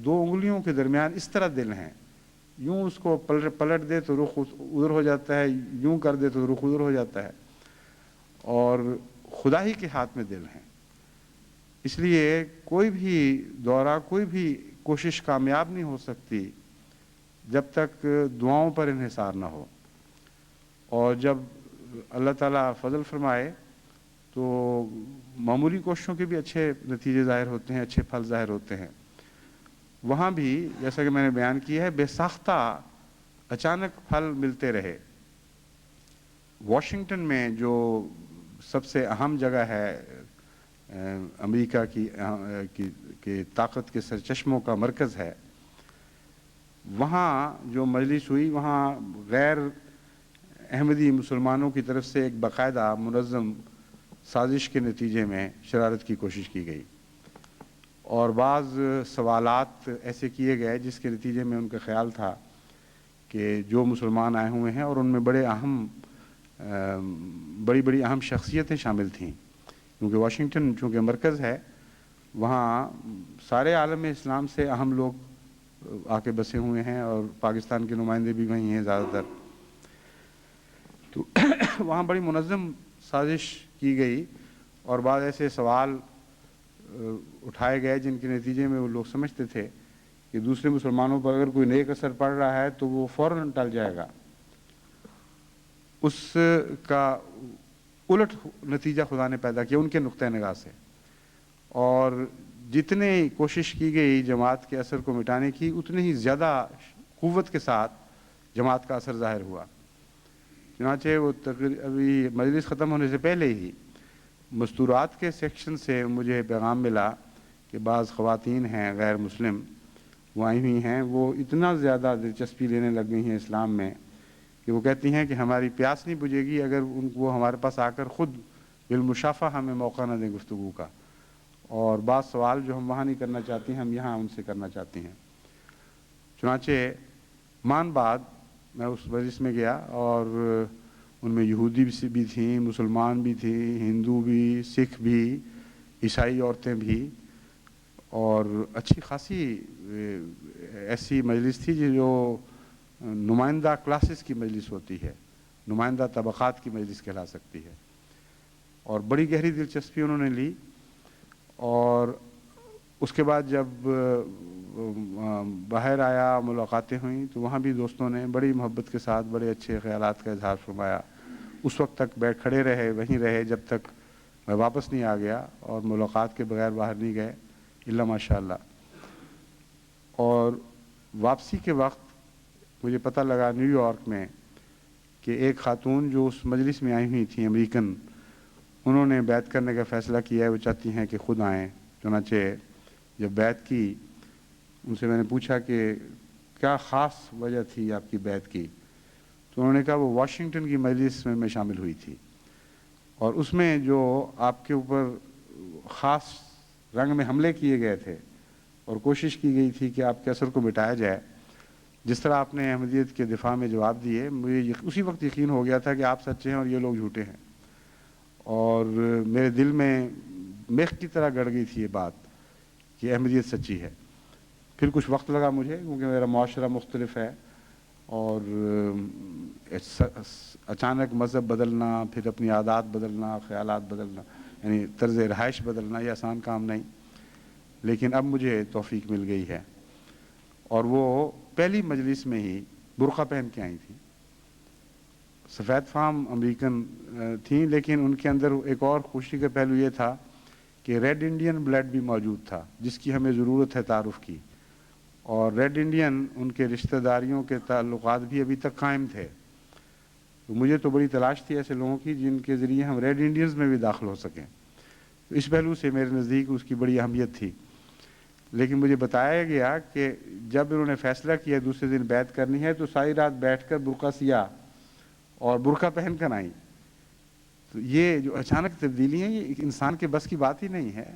دو انگلیوں کے درمیان اس طرح دل ہیں، یوں اس کو پلٹ دے تو رخ ادھر ہو جاتا ہے، یوں کر دے تو رخ ادھر ہو جاتا ہے، اور خدا ہی کے ہاتھ میں دل ہیں۔ اس لیے کوئی بھی دورہ، کوئی بھی کوشش کامیاب نہیں ہو سکتی جب تک دعاؤں پر انحصار نہ ہو، اور جب اللہ تعالیٰ فضل فرمائے تو معمولی کوششوں کے بھی اچھے نتیجے ظاہر ہوتے ہیں، اچھے پھل ظاہر ہوتے ہیں۔ وہاں بھی جیسا کہ میں نے بیان کیا ہے، بے ساختہ اچانک پھل ملتے رہے۔ واشنگٹن میں جو سب سے اہم جگہ ہے امریکہ کی طاقت کے سرچشموں کا مرکز ہے، وہاں جو مجلس ہوئی، وہاں غیر احمدی مسلمانوں کی طرف سے ایک باقاعدہ منظم سازش کے نتیجے میں شرارت کی کوشش کی گئی، اور بعض سوالات ایسے کیے گئے جس کے نتیجے میں ان کا خیال تھا کہ جو مسلمان آئے ہوئے ہیں، اور ان میں بڑی اہم شخصیتیں شامل تھیں، کیونکہ واشنگٹن چونکہ مرکز ہے، وہاں سارے عالم اسلام سے اہم لوگ آ کے بسے ہوئے ہیں، اور پاکستان کے نمائندے بھی وہیں ہیں زیادہ تر۔ تو وہاں بڑی منظم سازش کی گئی، اور بعض ایسے سوال اٹھائے گئے جن کے نتیجے میں وہ لوگ سمجھتے تھے کہ دوسرے مسلمانوں پر اگر کوئی نیک اثر پڑ رہا ہے تو وہ فوراً ٹل جائے گا۔ اس کا الٹ نتیجہ خدا نے پیدا کیا ان کے نقطہ نگاہ سے، اور جتنی کوشش کی گئی جماعت کے اثر کو مٹانے کی، اتنی ہی زیادہ قوت کے ساتھ جماعت کا اثر ظاہر ہوا۔ چنانچہ وہ ابھی مجلس ختم ہونے سے پہلے ہی مستورات کے سیکشن سے مجھے پیغام ملا کہ بعض خواتین ہیں غیر مسلم، وہ آئی ہوئی ہیں، وہ اتنا زیادہ دلچسپی لینے لگ گئی ہیں اسلام میں کہ وہ کہتی ہیں کہ ہماری پیاس نہیں بجھے گی اگر وہ ہمارے پاس آ کر خود بالمشافہ ہمیں موقع نہ دیں گفتگو کا، اور بعض سوال جو ہم وہاں نہیں کرنا چاہتے ہیں ہم یہاں ان سے کرنا چاہتے ہیں۔ چنانچہ مان بعد میں اس مجلس میں گیا، اور ان میں یہودی بھی تھیں، مسلمان بھی تھیں، ہندو بھی، سکھ بھی، عیسائی عورتیں بھی، اور اچھی خاصی ایسی مجلس تھی جو نمائندہ کلاسز کی مجلس ہوتی ہے، نمائندہ طبقات کی مجلس کہلا سکتی ہے، اور بڑی گہری دلچسپی انہوں نے لی۔ اور اس کے بعد جب باہر آیا، ملاقاتیں ہوئیں، تو وہاں بھی دوستوں نے بڑی محبت کے ساتھ بڑے اچھے خیالات کا اظہار فرمایا۔ اس وقت تک کھڑے رہے، وہیں رہے جب تک میں واپس نہیں آ گیا، اور ملاقات کے بغیر باہر نہیں گئے الا ماشاء اللہ۔ اور واپسی کے وقت مجھے پتہ لگا نیو یارک میں کہ ایک خاتون جو اس مجلس میں آئی ہوئی تھیں، امریکن، انہوں نے بیعت کرنے کا فیصلہ کیا ہے، وہ چاہتی ہیں کہ خود آئیں۔ چنانچہ جب بیعت کی، ان سے میں نے پوچھا کہ کیا خاص وجہ تھی آپ کی بیعت کی، تو انہوں نے کہا وہ واشنگٹن کی مجلس میں شامل ہوئی تھی، اور اس میں جو آپ کے اوپر خاص رنگ میں حملے کیے گئے تھے اور کوشش کی گئی تھی کہ آپ کے اثر کو مٹایا جائے، جس طرح آپ نے احمدیت کے دفاع میں جواب دیے، مجھے اسی وقت یقین ہو گیا تھا کہ آپ سچے ہیں اور یہ لوگ جھوٹے ہیں۔ اور میرے دل میں میخ کی طرح گڑ گئی تھی یہ بات کہ احمدیت سچی ہے. پھر کچھ وقت لگا مجھے، کیونکہ میرا معاشرہ مختلف ہے، اور اچانک مذہب بدلنا، پھر اپنی عادات بدلنا، خیالات بدلنا، یعنی طرز رہائش بدلنا، یہ آسان کام نہیں. لیکن اب مجھے توفیق مل گئی ہے. اور وہ پہلی مجلس میں ہی برقع پہن کے آئی تھیں. سفید فام امریکن تھیں، لیکن ان کے اندر ایک اور خوشی کا پہلو یہ تھا کہ ریڈ انڈین بلڈ بھی موجود تھا، جس کی ہمیں ضرورت ہے تعارف کی. اور ریڈ انڈین ان کے رشتہ داریوں کے تعلقات بھی ابھی تک قائم تھے. تو مجھے تو بڑی تلاش تھی ایسے لوگوں کی جن کے ذریعے ہم ریڈ انڈینز میں بھی داخل ہو سکیں. تو اس پہلو سے میرے نزدیک اس کی بڑی اہمیت تھی. لیکن مجھے بتایا گیا کہ جب انہوں نے فیصلہ کیا دوسرے دن بیعت کرنی ہے، تو ساری رات بیٹھ کر برقع سیا اور برقع پہن کر آئیں. تو یہ جو اچانک تبدیلی ہیں، یہ انسان کے بس کی بات ہی نہیں ہے.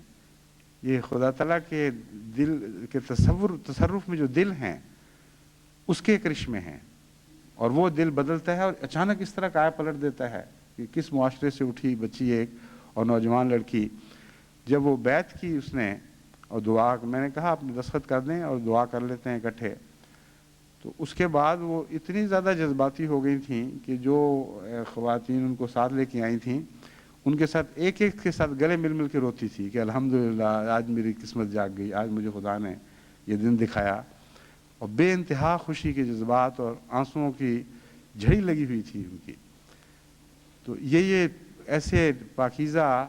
یہ خدا تعالیٰ کے دل کے تصرف میں جو دل ہیں اس کے کرشمے ہیں. اور وہ دل بدلتا ہے اور اچانک اس طرح کایا پلٹ دیتا ہے کہ کس معاشرے سے اٹھی بچی ایک اور نوجوان لڑکی، جب وہ بیعت کی اس نے اور دعا، میں نے کہا اپنے دستخط کر دیں اور دعا کر لیتے ہیں اکٹھے. تو اس کے بعد وہ اتنی زیادہ جذباتی ہو گئی تھیں کہ جو خواتین ان کو ساتھ لے کے آئی تھیں، ان کے ساتھ ایک ایک کے ساتھ گلے مل مل کے روتی تھی کہ الحمدللہ آج میری قسمت جاگ گئی، آج مجھے خدا نے یہ دن دکھایا. اور بے انتہا خوشی کے جذبات اور آنسوؤں کی جھڑی لگی ہوئی تھی ان کی. تو یہ ایسے پاکیزہ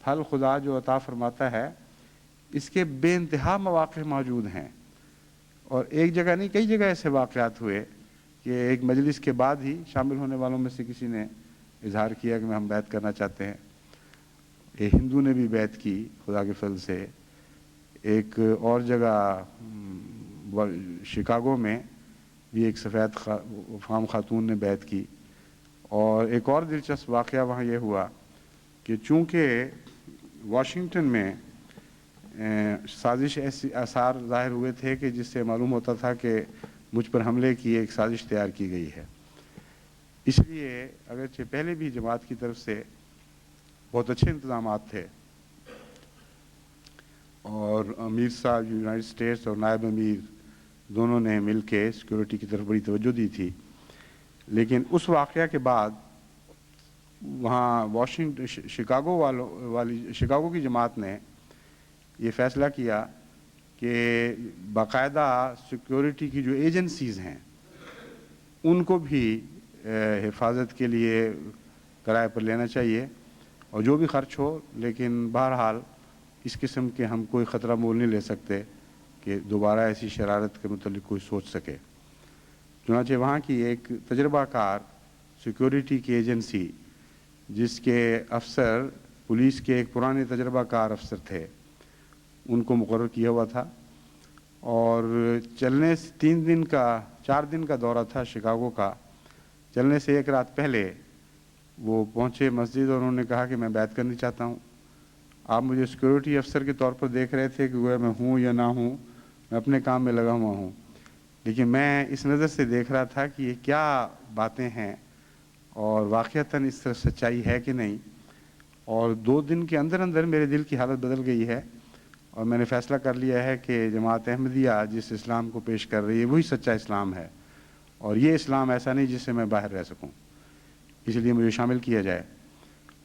پھل خدا جو عطا فرماتا ہے، اس کے بے انتہا مواقع موجود ہیں. اور ایک جگہ نہیں، کئی جگہ ایسے واقعات ہوئے کہ ایک مجلس کے بعد ہی شامل ہونے والوں میں سے کسی نے اظہار کیا کہ ہم بیعت کرنا چاہتے ہیں. ایک ہندو نے بھی بیعت کی خدا کے فضل سے. ایک اور جگہ شکاگو میں بھی ایک سفید فام خاتون نے بیعت کی. اور ایک اور دلچسپ واقعہ وہاں یہ ہوا کہ چونکہ واشنگٹن میں سازش ایسی آثار ظاہر ہوئے تھے کہ جس سے معلوم ہوتا تھا کہ مجھ پر حملے کی ایک سازش تیار کی گئی ہے. اس لیے اگرچہ پہلے بھی جماعت کی طرف سے بہت اچھے انتظامات تھے، اور امیر صاحب یونائٹڈ اسٹیٹس اور نائب امیر دونوں نے مل کے سیکورٹی کی طرف بڑی توجہ دی تھی، لیکن اس واقعہ کے بعد وہاں واشنگٹن شکاگو کی جماعت نے یہ فیصلہ کیا کہ باقاعدہ سیکورٹی کی جو ایجنسیز ہیں ان کو بھی حفاظت کے لیے کرائے پر لینا چاہیے، اور جو بھی خرچ ہو. لیکن بہرحال اس قسم کے ہم کوئی خطرہ مول نہیں لے سکتے کہ دوبارہ ایسی شرارت کے متعلق کوئی سوچ سکے. چنانچہ وہاں کی ایک تجربہ کار سیکورٹی کی ایجنسی، جس کے افسر پولیس کے ایک پرانے تجربہ کار افسر تھے، ان کو مقرر کیا ہوا تھا. اور چلنے سے 4 دن کا دورہ تھا شکاگو کا. چلنے سے ایک رات پہلے وہ پہنچے مسجد اور انہوں نے کہا کہ میں بیعت کرنی چاہتا ہوں. آپ مجھے سیکورٹی افسر کے طور پر دیکھ رہے تھے کہ گویا میں ہوں یا نہ ہوں، میں اپنے کام میں لگا ہوا ہوں، لیکن میں اس نظر سے دیکھ رہا تھا کہ یہ کیا باتیں ہیں اور واقعتاً اس طرح سچائی ہے کہ نہیں. اور 2 دن کے اندر اندر میرے دل کی حالت بدل گئی ہے، اور میں نے فیصلہ کر لیا ہے کہ جماعت احمدیہ جس اسلام کو پیش کر رہی ہے وہی سچا اسلام ہے، اور یہ اسلام ایسا نہیں جس سے میں باہر رہ سکوں، اس لیے مجھے شامل کیا جائے.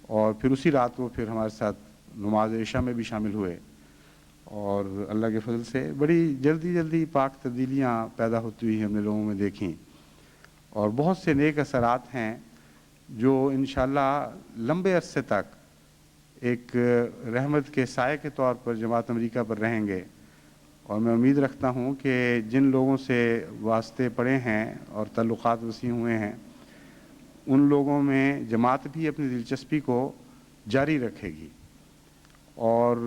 اور پھر اسی رات وہ پھر ہمارے ساتھ نماز عشاء میں بھی شامل ہوئے، اور اللہ کے فضل سے بڑی جلدی پاک تبدیلیاں پیدا ہوتی ہوئی ہم نے لوگوں میں دیکھیں. اور بہت سے نیک اثرات ہیں جو انشاءاللہ لمبے عرصے تک ایک رحمت کے سائے کے طور پر جماعت امریکہ پر رہیں گے. اور میں امید رکھتا ہوں کہ جن لوگوں سے واسطے پڑے ہیں اور تعلقات وسیع ہوئے ہیں، ان لوگوں میں جماعت بھی اپنی دلچسپی کو جاری رکھے گی، اور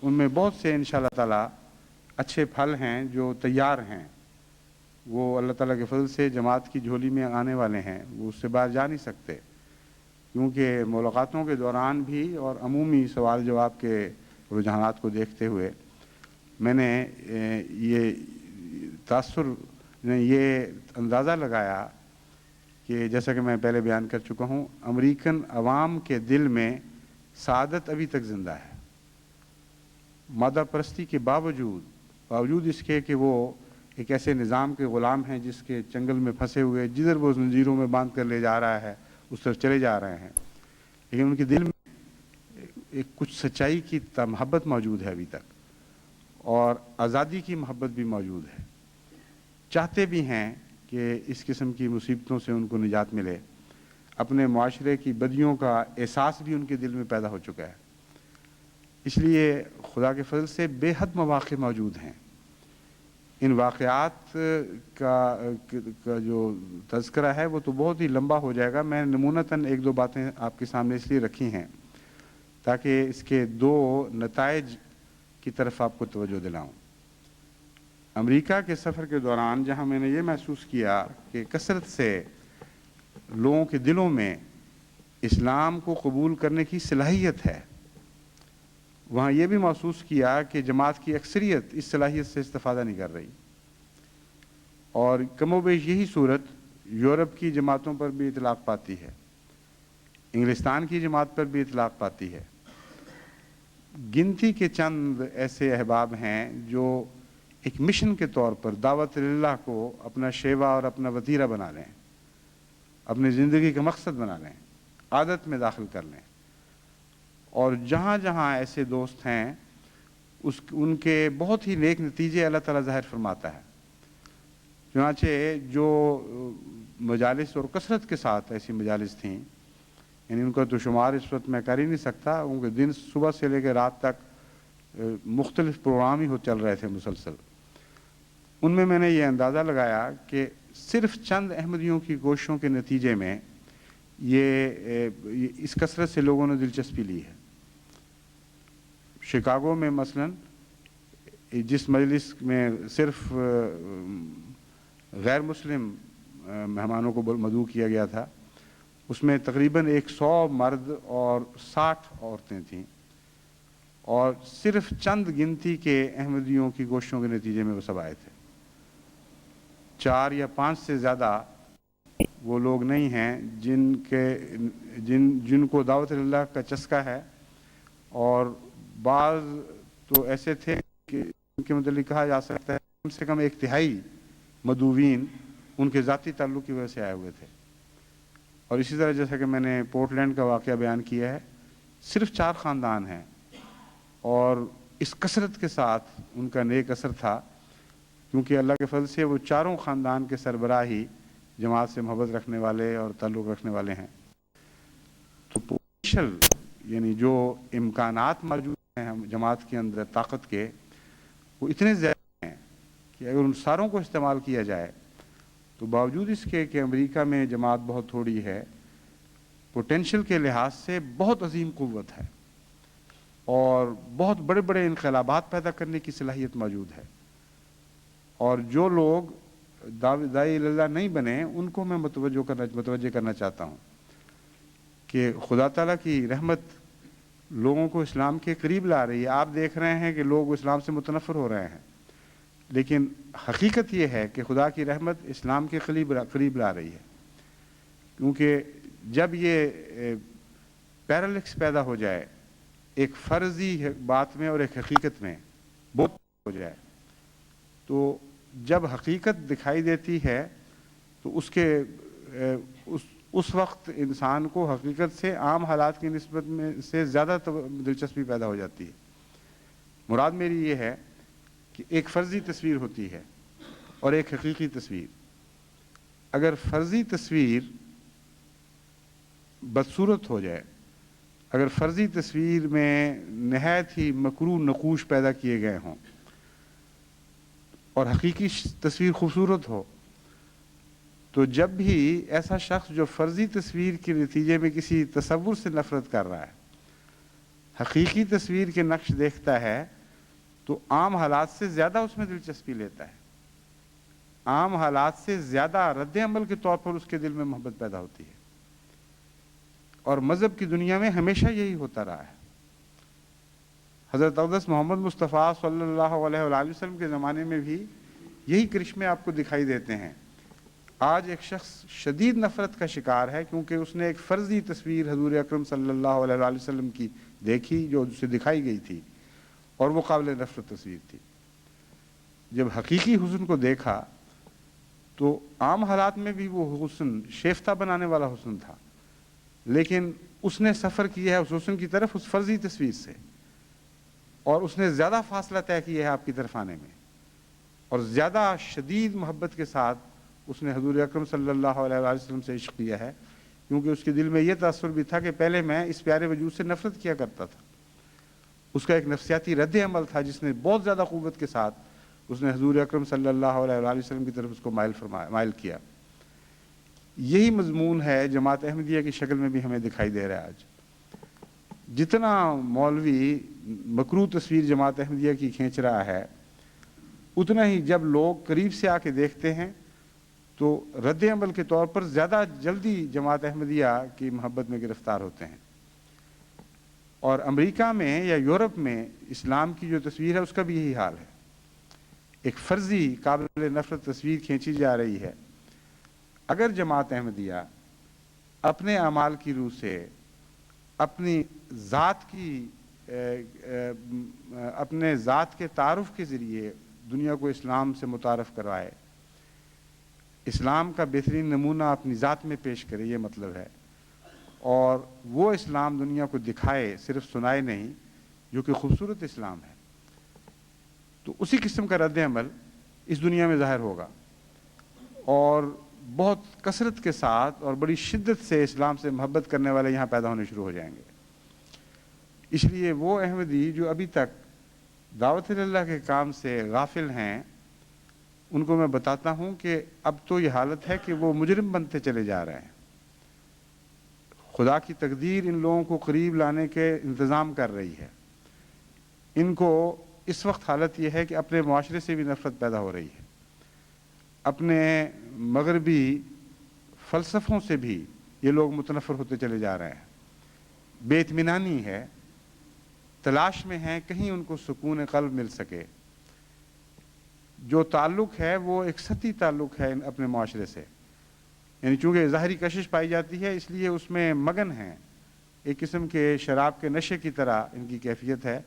ان میں بہت سے انشاءاللہ تعالی اچھے پھل ہیں جو تیار ہیں. وہ اللہ تعالیٰ کے فضل سے جماعت کی جھولی میں آنے والے ہیں، وہ اس سے باہر جا نہیں سکتے، کیونکہ ملاقاتوں کے دوران بھی اور عمومی سوال جواب کے رجحانات کو دیکھتے ہوئے میں نے یہ اندازہ لگایا کہ جیسا کہ میں پہلے بیان کر چکا ہوں، امریکن عوام کے دل میں سعادت ابھی تک زندہ ہے، مادہ پرستی کے باوجود اس کے کہ وہ ایک ایسے نظام کے غلام ہیں جس کے چنگل میں پھنسے ہوئے، جدھر وہ زنجیروں میں باندھ کر لے جا رہا ہے اس طرف چلے جا رہے ہیں، لیکن ان کے دل میں ایک کچھ سچائی کی محبت موجود ہے ابھی تک، اور آزادی کی محبت بھی موجود ہے، چاہتے بھی ہیں کہ اس قسم کی مصیبتوں سے ان کو نجات ملے، اپنے معاشرے کی بدیوں کا احساس بھی ان کے دل میں پیدا ہو چکا ہے۔ اس لیے خدا کے فضل سے بے حد مواقع موجود ہیں۔ ان واقعات کا جو تذکرہ ہے وہ تو بہت ہی لمبا ہو جائے گا، میں نمونتاً ایک دو باتیں آپ کے سامنے اس لیے رکھی ہیں تاکہ اس کے دو نتائج کی طرف آپ کو توجہ دلاؤں۔ امریکہ کے سفر کے دوران جہاں میں نے یہ محسوس کیا کہ کثرت سے لوگوں کے دلوں میں اسلام کو قبول کرنے کی صلاحیت ہے، وہاں یہ بھی محسوس کیا کہ جماعت کی اکثریت اس صلاحیت سے استفادہ نہیں کر رہی، اور کم و بیش یہی صورت یورپ کی جماعتوں پر بھی اطلاق پاتی ہے، انگلستان کی جماعت پر بھی اطلاق پاتی ہے۔ گنتی کے چند ایسے احباب ہیں جو ایک مشن کے طور پر دعوت اللہ کو اپنا شیوا اور اپنا وتیرہ بنا لیں، اپنی زندگی کا مقصد بنا لیں، عادت میں داخل کر لیں، اور جہاں جہاں ایسے دوست ہیں ان کے بہت ہی نیک نتیجے اللہ تعالیٰ ظاہر فرماتا ہے۔ چنانچہ جو مجالس اور کثرت کے ساتھ ایسی مجالس تھیں، یعنی ان کا تو شمار اس وقت میں کر ہی نہیں سکتا، ان کے دن صبح سے لے کے رات تک مختلف پروگرام ہی چل رہے تھے مسلسل، ان میں نے یہ اندازہ لگایا کہ صرف چند احمدیوں کی کوششوں کے نتیجے میں یہ اس کثرت سے لوگوں نے دلچسپی لی ہے۔ شکاگو میں مثلاً جس مجلس میں صرف غیر مسلم مہمانوں کو مدعو کیا گیا تھا، اس میں تقریباً 100 مرد اور 60 عورتیں تھیں، اور صرف چند گنتی کے احمدیوں کی کوششوں کے نتیجے میں وہ سب آئے تھے۔ 4 یا 5 سے زیادہ وہ لوگ نہیں ہیں جن کو دعوت اللہ کا چسکا ہے، اور بعض تو ایسے تھے کہ ان کے متعلق کہا جا سکتا ہے کم سے کم 1/3 مدعوین ان کے ذاتی تعلق کی وجہ سے آئے ہوئے تھے۔ اور اسی طرح جیسا کہ میں نے پورٹلینڈ کا واقعہ بیان کیا ہے، صرف 4 خاندان ہیں، اور اس کثرت کے ساتھ ان کا نیک اثر تھا، کیونکہ اللہ کے فضل سے وہ چاروں خاندان کے سربراہ ہی جماعت سے محبت رکھنے والے اور تعلق رکھنے والے ہیں۔ تو پوٹینشل یعنی جو امکانات موجود ہیں جماعت کے اندر طاقت کے، وہ اتنے زیادہ ہیں کہ اگر ان ساروں کو استعمال کیا جائے تو باوجود اس کے کہ امریکہ میں جماعت بہت تھوڑی ہے، پوٹینشل کے لحاظ سے بہت عظیم قوت ہے، اور بہت بڑے بڑے انقلابات پیدا کرنے کی صلاحیت موجود ہے۔ اور جو لوگ داعی اللہ نہیں بنے ان کو میں متوجہ کرنا چاہتا ہوں کہ خدا تعالیٰ کی رحمت لوگوں کو اسلام کے قریب لا رہی ہے۔ آپ دیکھ رہے ہیں کہ لوگ اسلام سے متنفر ہو رہے ہیں، لیکن حقیقت یہ ہے کہ خدا کی رحمت اسلام کے قریب لا رہی ہے، کیونکہ جب یہ پیرالکس پیدا ہو جائے ایک فرضی بات میں اور ایک حقیقت میں بہت ہو جائے، تو جب حقیقت دکھائی دیتی ہے تو اس وقت انسان کو حقیقت سے عام حالات کی نسبت میں سے زیادہ دلچسپی پیدا ہو جاتی ہے۔ مراد میری یہ ہے کہ ایک فرضی تصویر ہوتی ہے اور ایک حقیقی تصویر۔ اگر فرضی تصویر بدصورت ہو جائے، اگر فرضی تصویر میں نہایت ہی مکروہ نقوش پیدا کیے گئے ہوں اور حقیقی تصویر خوبصورت ہو، تو جب بھی ایسا شخص جو فرضی تصویر کے نتیجے میں کسی تصور سے نفرت کر رہا ہے حقیقی تصویر کے نقش دیکھتا ہے تو عام حالات سے زیادہ اس میں دلچسپی لیتا ہے، عام حالات سے زیادہ رد عمل کے طور پر اس کے دل میں محبت پیدا ہوتی ہے۔ اور مذہب کی دنیا میں ہمیشہ یہی ہوتا رہا ہے۔ حضرت اقدس محمد مصطفیٰ صلی اللہ علیہ وآلہ وسلم کے زمانے میں بھی یہی کرشمے آپ کو دکھائی دیتے ہیں۔ آج ایک شخص شدید نفرت کا شکار ہے کیونکہ اس نے ایک فرضی تصویر حضور اکرم صلی اللہ علیہ وآلہ وسلم کی دیکھی جو اسے دکھائی گئی تھی، اور وہ قابل نفرت تصویر تھی۔ جب حقیقی حسن کو دیکھا تو عام حالات میں بھی وہ حسن شیفتہ بنانے والا حسن تھا، لیکن اس نے سفر کیا ہے اس حسن کی طرف اس فرضی تصویر سے، اور اس نے زیادہ فاصلہ طے کیا ہے آپ کی طرف آنے میں، اور زیادہ شدید محبت کے ساتھ اس نے حضور اکرم صلی اللہ علیہ وآلہ وسلم سے عشق کیا ہے، کیونکہ اس کے دل میں یہ تاثر بھی تھا کہ پہلے میں اس پیارے وجود سے نفرت کیا کرتا تھا۔ اس کا ایک نفسیاتی رد عمل تھا جس نے بہت زیادہ قوت کے ساتھ اس نے حضور اکرم صلی اللہ علیہ وآلہ وسلم کی طرف اس کو مائل کیا۔ یہی مضمون ہے جماعت احمدیہ کی شکل میں بھی ہمیں دکھائی دے رہا ہے آج۔ جتنا مولوی مکروہ تصویر جماعت احمدیہ کی کھینچ رہا ہے، اتنا ہی جب لوگ قریب سے آ کے دیکھتے ہیں تو رد عمل کے طور پر زیادہ جلدی جماعت احمدیہ کی محبت میں گرفتار ہوتے ہیں۔ اور امریکہ میں یا یورپ میں اسلام کی جو تصویر ہے اس کا بھی یہی حال ہے۔ ایک فرضی قابل نفرت تصویر کھینچی جا رہی ہے۔ اگر جماعت احمدیہ اپنے اعمال کی روح سے اپنی ذات کی اپنے ذات کے تعارف کے ذریعے دنیا کو اسلام سے متعارف کروائے، اسلام کا بہترین نمونہ اپنی ذات میں پیش کرے، یہ مطلب ہے، اور وہ اسلام دنیا کو دکھائے، صرف سنائے نہیں، جو کہ خوبصورت اسلام ہے، تو اسی قسم کا رد عمل اس دنیا میں ظاہر ہوگا، اور بہت کثرت کے ساتھ اور بڑی شدت سے اسلام سے محبت کرنے والے یہاں پیدا ہونے شروع ہو جائیں گے۔ اس لیے وہ احمدی جو ابھی تک دعوت اللہ کے کام سے غافل ہیں، ان کو میں بتاتا ہوں کہ اب تو یہ حالت ہے کہ وہ مجرم بنتے چلے جا رہے ہیں۔ خدا کی تقدیر ان لوگوں کو قریب لانے کے انتظام کر رہی ہے۔ ان کو اس وقت حالت یہ ہے کہ اپنے معاشرے سے بھی نفرت پیدا ہو رہی ہے، اپنے مغربی فلسفوں سے بھی یہ لوگ متنفر ہوتے چلے جا رہے ہیں، بے اطمینانی ہے، تلاش میں ہیں کہیں ان کو سکون قلب مل سکے۔ جو تعلق ہے وہ ایک سطحی تعلق ہے اپنے معاشرے سے، یعنی چونکہ ظاہری کشش پائی جاتی ہے اس لیے اس میں مگن ہیں، ایک قسم کے شراب کے نشے کی طرح ان کی کیفیت ہے۔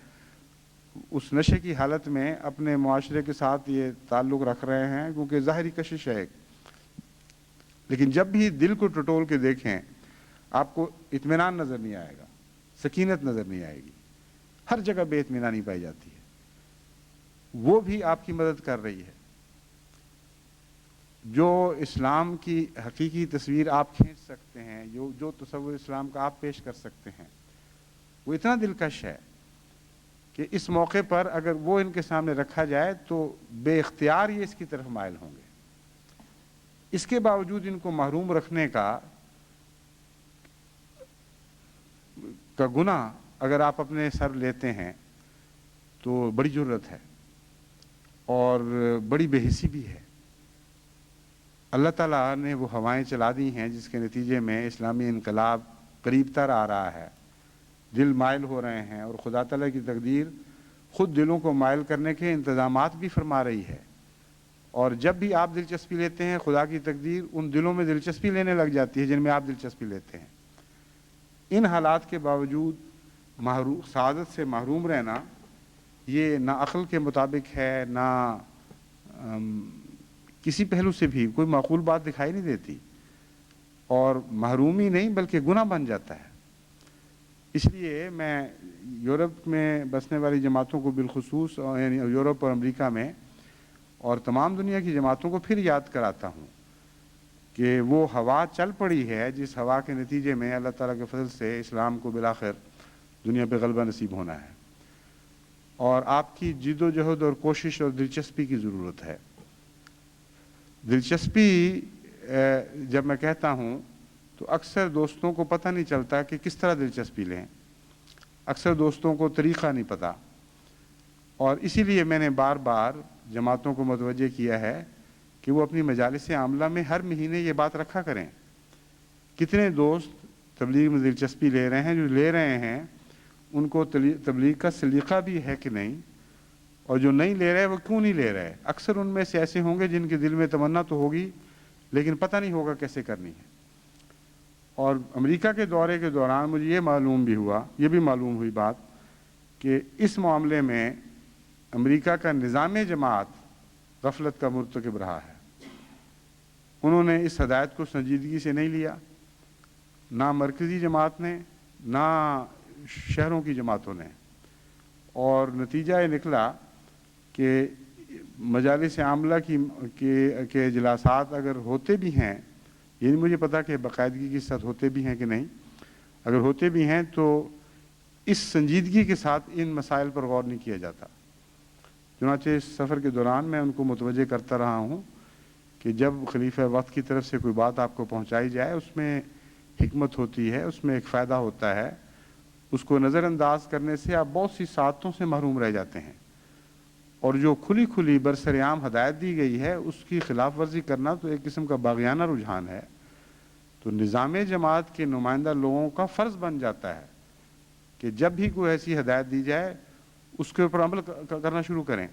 اس نشے کی حالت میں اپنے معاشرے کے ساتھ یہ تعلق رکھ رہے ہیں کیونکہ ظاہری کشش ہے ایک، لیکن جب بھی دل کو ٹٹول کے دیکھیں آپ کو اطمینان نظر نہیں آئے گا، سکینت نظر نہیں آئے گی، ہر جگہ بے اطمینانی پائی جاتی ہے۔ وہ بھی آپ کی مدد کر رہی ہے۔ جو اسلام کی حقیقی تصویر آپ کھینچ سکتے ہیں، جو تصور اسلام کا آپ پیش کر سکتے ہیں، وہ اتنا دلکش ہے کہ اس موقع پر اگر وہ ان کے سامنے رکھا جائے تو بے اختیار یہ اس کی طرف مائل ہوں گے۔ اس کے باوجود ان کو محروم رکھنے کا گناہ اگر آپ اپنے سر لیتے ہیں تو بڑی جرت ہے اور بڑی بے حسی بھی ہے۔ اللہ تعالیٰ نے وہ ہوائیں چلا دی ہیں جس کے نتیجے میں اسلامی انقلاب قریب تر آ رہا ہے، دل مائل ہو رہے ہیں، اور خدا تعالیٰ کی تقدیر خود دلوں کو مائل کرنے کے انتظامات بھی فرما رہی ہے، اور جب بھی آپ دلچسپی لیتے ہیں خدا کی تقدیر ان دلوں میں دلچسپی لینے لگ جاتی ہے جن میں آپ دلچسپی لیتے ہیں۔ ان حالات کے باوجود سعادت سے محروم رہنا یہ نہ عقل کے مطابق ہے، نہ کسی پہلو سے بھی کوئی معقول بات دکھائی نہیں دیتی، اور محرومی نہیں بلکہ گناہ بن جاتا ہے۔ اس لیے میں یورپ میں بسنے والی جماعتوں کو بالخصوص، یعنی یورپ اور امریکہ میں، اور تمام دنیا کی جماعتوں کو پھر یاد کراتا ہوں کہ وہ ہوا چل پڑی ہے جس ہوا کے نتیجے میں اللہ تعالیٰ کے فضل سے اسلام کو بالآخر دنیا پہ غلبہ نصیب ہونا ہے، اور آپ کی جد و جہد اور کوشش اور دلچسپی کی ضرورت ہے۔ دلچسپی جب میں کہتا ہوں تو اکثر دوستوں کو پتہ نہیں چلتا کہ کس طرح دلچسپی لیں، اکثر دوستوں کو طریقہ نہیں پتہ، اور اسی لیے میں نے بار بار جماعتوں کو متوجہ کیا ہے کہ وہ اپنی مجالس عاملہ میں ہر مہینے یہ بات رکھا کریں، کتنے دوست تبلیغ میں دلچسپی لے رہے ہیں، جو لے رہے ہیں ان کو تبلیغ کا سلیقہ بھی ہے کہ نہیں، اور جو نہیں لے رہے وہ کیوں نہیں لے رہے۔ اکثر ان میں سے ایسے ہوں گے جن کے دل میں تمنا تو ہوگی لیکن پتہ نہیں ہوگا کیسے کرنی ہے۔ اور امریکہ کے دورے کے دوران مجھے یہ معلوم ہوئی بات کہ اس معاملے میں امریکہ کا نظام جماعت غفلت کا مرتکب رہا ہے۔ انہوں نے اس ہدایت کو سنجیدگی سے نہیں لیا، نہ مرکزی جماعت نے نہ شہروں کی جماعتوں نے، اور نتیجہ یہ نکلا کہ مجالس عاملہ کے اجلاسات اگر ہوتے بھی ہیں، یہ نہیں مجھے پتا کہ باقاعدگی کے ساتھ ہوتے بھی ہیں کہ نہیں، اگر ہوتے بھی ہیں تو اس سنجیدگی کے ساتھ ان مسائل پر غور نہیں کیا جاتا۔ چنانچہ اس سفر کے دوران میں ان کو متوجہ کرتا رہا ہوں کہ جب خلیفہ وقت کی طرف سے کوئی بات آپ کو پہنچائی جائے، اس میں حکمت ہوتی ہے، اس میں ایک فائدہ ہوتا ہے، اس کو نظر انداز کرنے سے آپ بہت سی سعادتوں سے محروم رہ جاتے ہیں، اور جو کھلی برسر عام ہدایت دی گئی ہے اس کی خلاف ورزی کرنا تو ایک قسم کا باغیانہ رجحان ہے۔ تو نظام جماعت کے نمائندہ لوگوں کا فرض بن جاتا ہے کہ جب بھی کوئی ایسی ہدایت دی جائے اس کے اوپر عمل کرنا شروع کریں،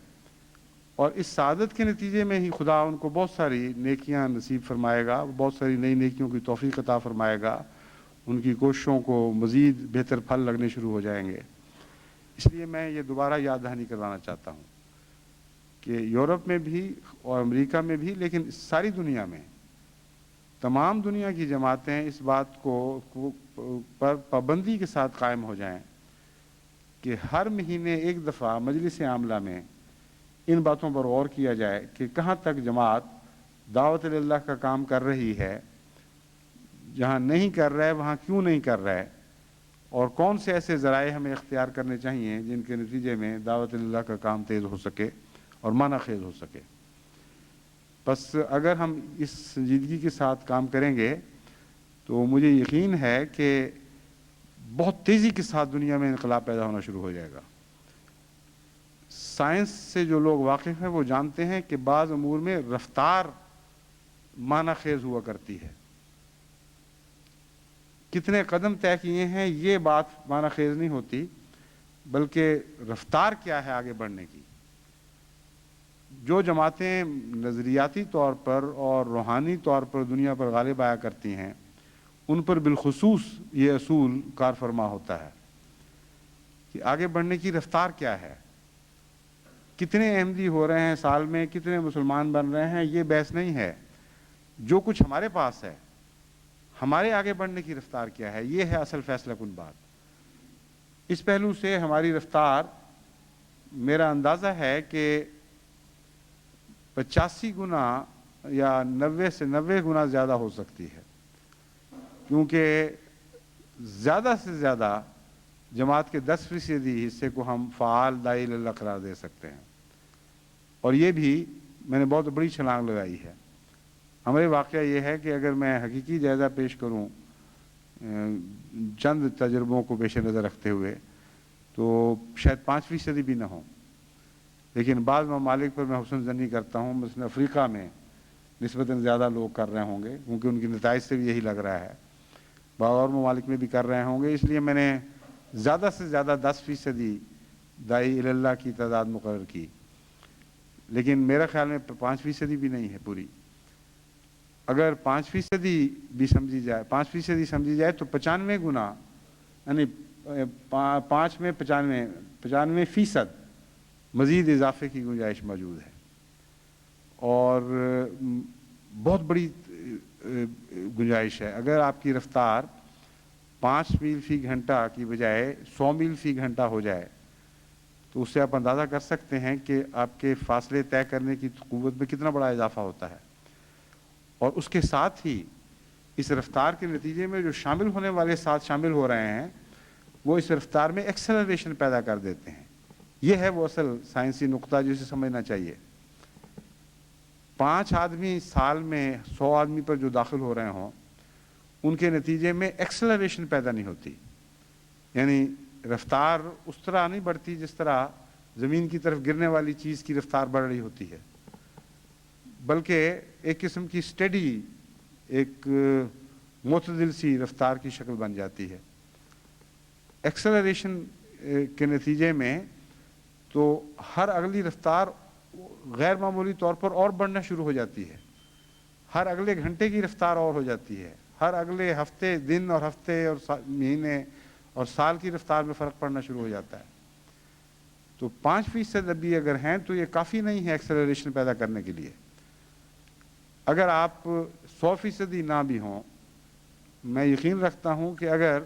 اور اس سعادت کے نتیجے میں ہی خدا ان کو بہت ساری نیکیاں نصیب فرمائے گا، بہت ساری نئی نیکیوں کی توفیق عطا فرمائے گا، ان کی کوششوں کو مزید بہتر پھل لگنے شروع ہو جائیں گے۔ اس لیے میں یہ دوبارہ یاد دہانی کروانا چاہتا ہوں کہ یورپ میں بھی اور امریکہ میں بھی، لیکن ساری دنیا میں تمام دنیا کی جماعتیں اس بات پر پابندی کے ساتھ قائم ہو جائیں کہ ہر مہینے ایک دفعہ مجلس عاملہ میں ان باتوں پر غور کیا جائے کہ کہاں تک جماعت دعوت اللہ کا کام کر رہی ہے، جہاں نہیں کر رہا ہے وہاں کیوں نہیں کر رہا ہے، اور کون سے ایسے ذرائع ہمیں اختیار کرنے چاہیے جن کے نتیجے میں دعوت اللہ کا کام تیز ہو سکے اور معنی خیز ہو سکے۔ بس اگر ہم اس سنجیدگی کے ساتھ کام کریں گے تو مجھے یقین ہے کہ بہت تیزی کے ساتھ دنیا میں انقلاب پیدا ہونا شروع ہو جائے گا۔ سائنس سے جو لوگ واقف ہیں وہ جانتے ہیں کہ بعض امور میں رفتار معنی خیز ہوا کرتی ہے۔ کتنے قدم طے کیے ہیں یہ بات معنی خیز نہیں ہوتی، بلکہ رفتار کیا ہے آگے بڑھنے کی۔ جو جماعتیں نظریاتی طور پر اور روحانی طور پر دنیا پر غالب آیا کرتی ہیں، ان پر بالخصوص یہ اصول کار فرما ہوتا ہے کہ آگے بڑھنے کی رفتار کیا ہے۔ کتنے احمدی ہو رہے ہیں سال میں، کتنے مسلمان بن رہے ہیں، یہ بحث نہیں ہے۔ جو کچھ ہمارے پاس ہے، ہمارے آگے بڑھنے کی رفتار کیا ہے، یہ ہے اصل فیصلہ کن بات۔ اس پہلو سے ہماری رفتار، میرا اندازہ ہے کہ 85 گنا یا 90 سے 90 گنا زیادہ ہو سکتی ہے، کیونکہ زیادہ سے زیادہ جماعت کے 10% حصے کو ہم فعال داعی اللہ قرار دے سکتے ہیں، اور یہ بھی میں نے بہت بڑی چھلانگ لگائی ہے۔ ہمارے واقعہ یہ ہے کہ اگر میں حقیقی جائزہ پیش کروں چند تجربوں کو پیش نظر رکھتے ہوئے تو شاید 5% بھی نہ ہوں، لیکن بعض ممالک پر میں حسن ظنی کرتا ہوں، مثلا افریقہ میں نسبتاً زیادہ لوگ کر رہے ہوں گے، کیونکہ ان کی نتائج سے بھی یہی لگ رہا ہے۔ بعض اور ممالک میں بھی کر رہے ہوں گے، اس لیے میں نے زیادہ سے زیادہ 10% داعی اللہ کی تعداد مقرر کی، لیکن میرا خیال میں 5% بھی نہیں ہے پوری۔ اگر 5% بھی سمجھی جائے، 5% سمجھی جائے تو 95 گنا، یعنی 5 میں 95% مزید اضافے کی گنجائش موجود ہے، اور بہت بڑی گنجائش ہے۔ اگر آپ کی رفتار 5 میل فی گھنٹہ کی بجائے 100 میل فی گھنٹہ ہو جائے تو اس سے آپ اندازہ کر سکتے ہیں کہ آپ کے فاصلے طے کرنے کی قوت میں کتنا بڑا اضافہ ہوتا ہے۔ اور اس کے ساتھ ہی اس رفتار کے نتیجے میں جو شامل ہونے والے ساتھ شامل ہو رہے ہیں وہ اس رفتار میں ایکسلریشن پیدا کر دیتے ہیں۔ یہ ہے وہ اصل سائنسی نقطہ جسے سمجھنا چاہیے۔ 5 آدمی سال میں 100 آدمی پر جو داخل ہو رہے ہوں، ان کے نتیجے میں ایکسلریشن پیدا نہیں ہوتی، یعنی رفتار اس طرح نہیں بڑھتی جس طرح زمین کی طرف گرنے والی چیز کی رفتار بڑھ رہی ہوتی ہے، بلکہ ایک قسم کی سٹیڈی، ایک معتدل سی رفتار کی شکل بن جاتی ہے۔ ایکسلریشن کے نتیجے میں تو ہر اگلی رفتار غیر معمولی طور پر اور بڑھنا شروع ہو جاتی ہے، ہر اگلے گھنٹے کی رفتار اور ہو جاتی ہے، ہر اگلے ہفتے دن اور ہفتے اور مہینے اور سال کی رفتار میں فرق پڑنا شروع ہو جاتا ہے. تو 5% ابھی اگر ہیں تو یہ کافی نہیں ہے ایکسلریشن پیدا کرنے کے لیے. اگر آپ 100% نہ بھی ہوں، میں یقین رکھتا ہوں کہ اگر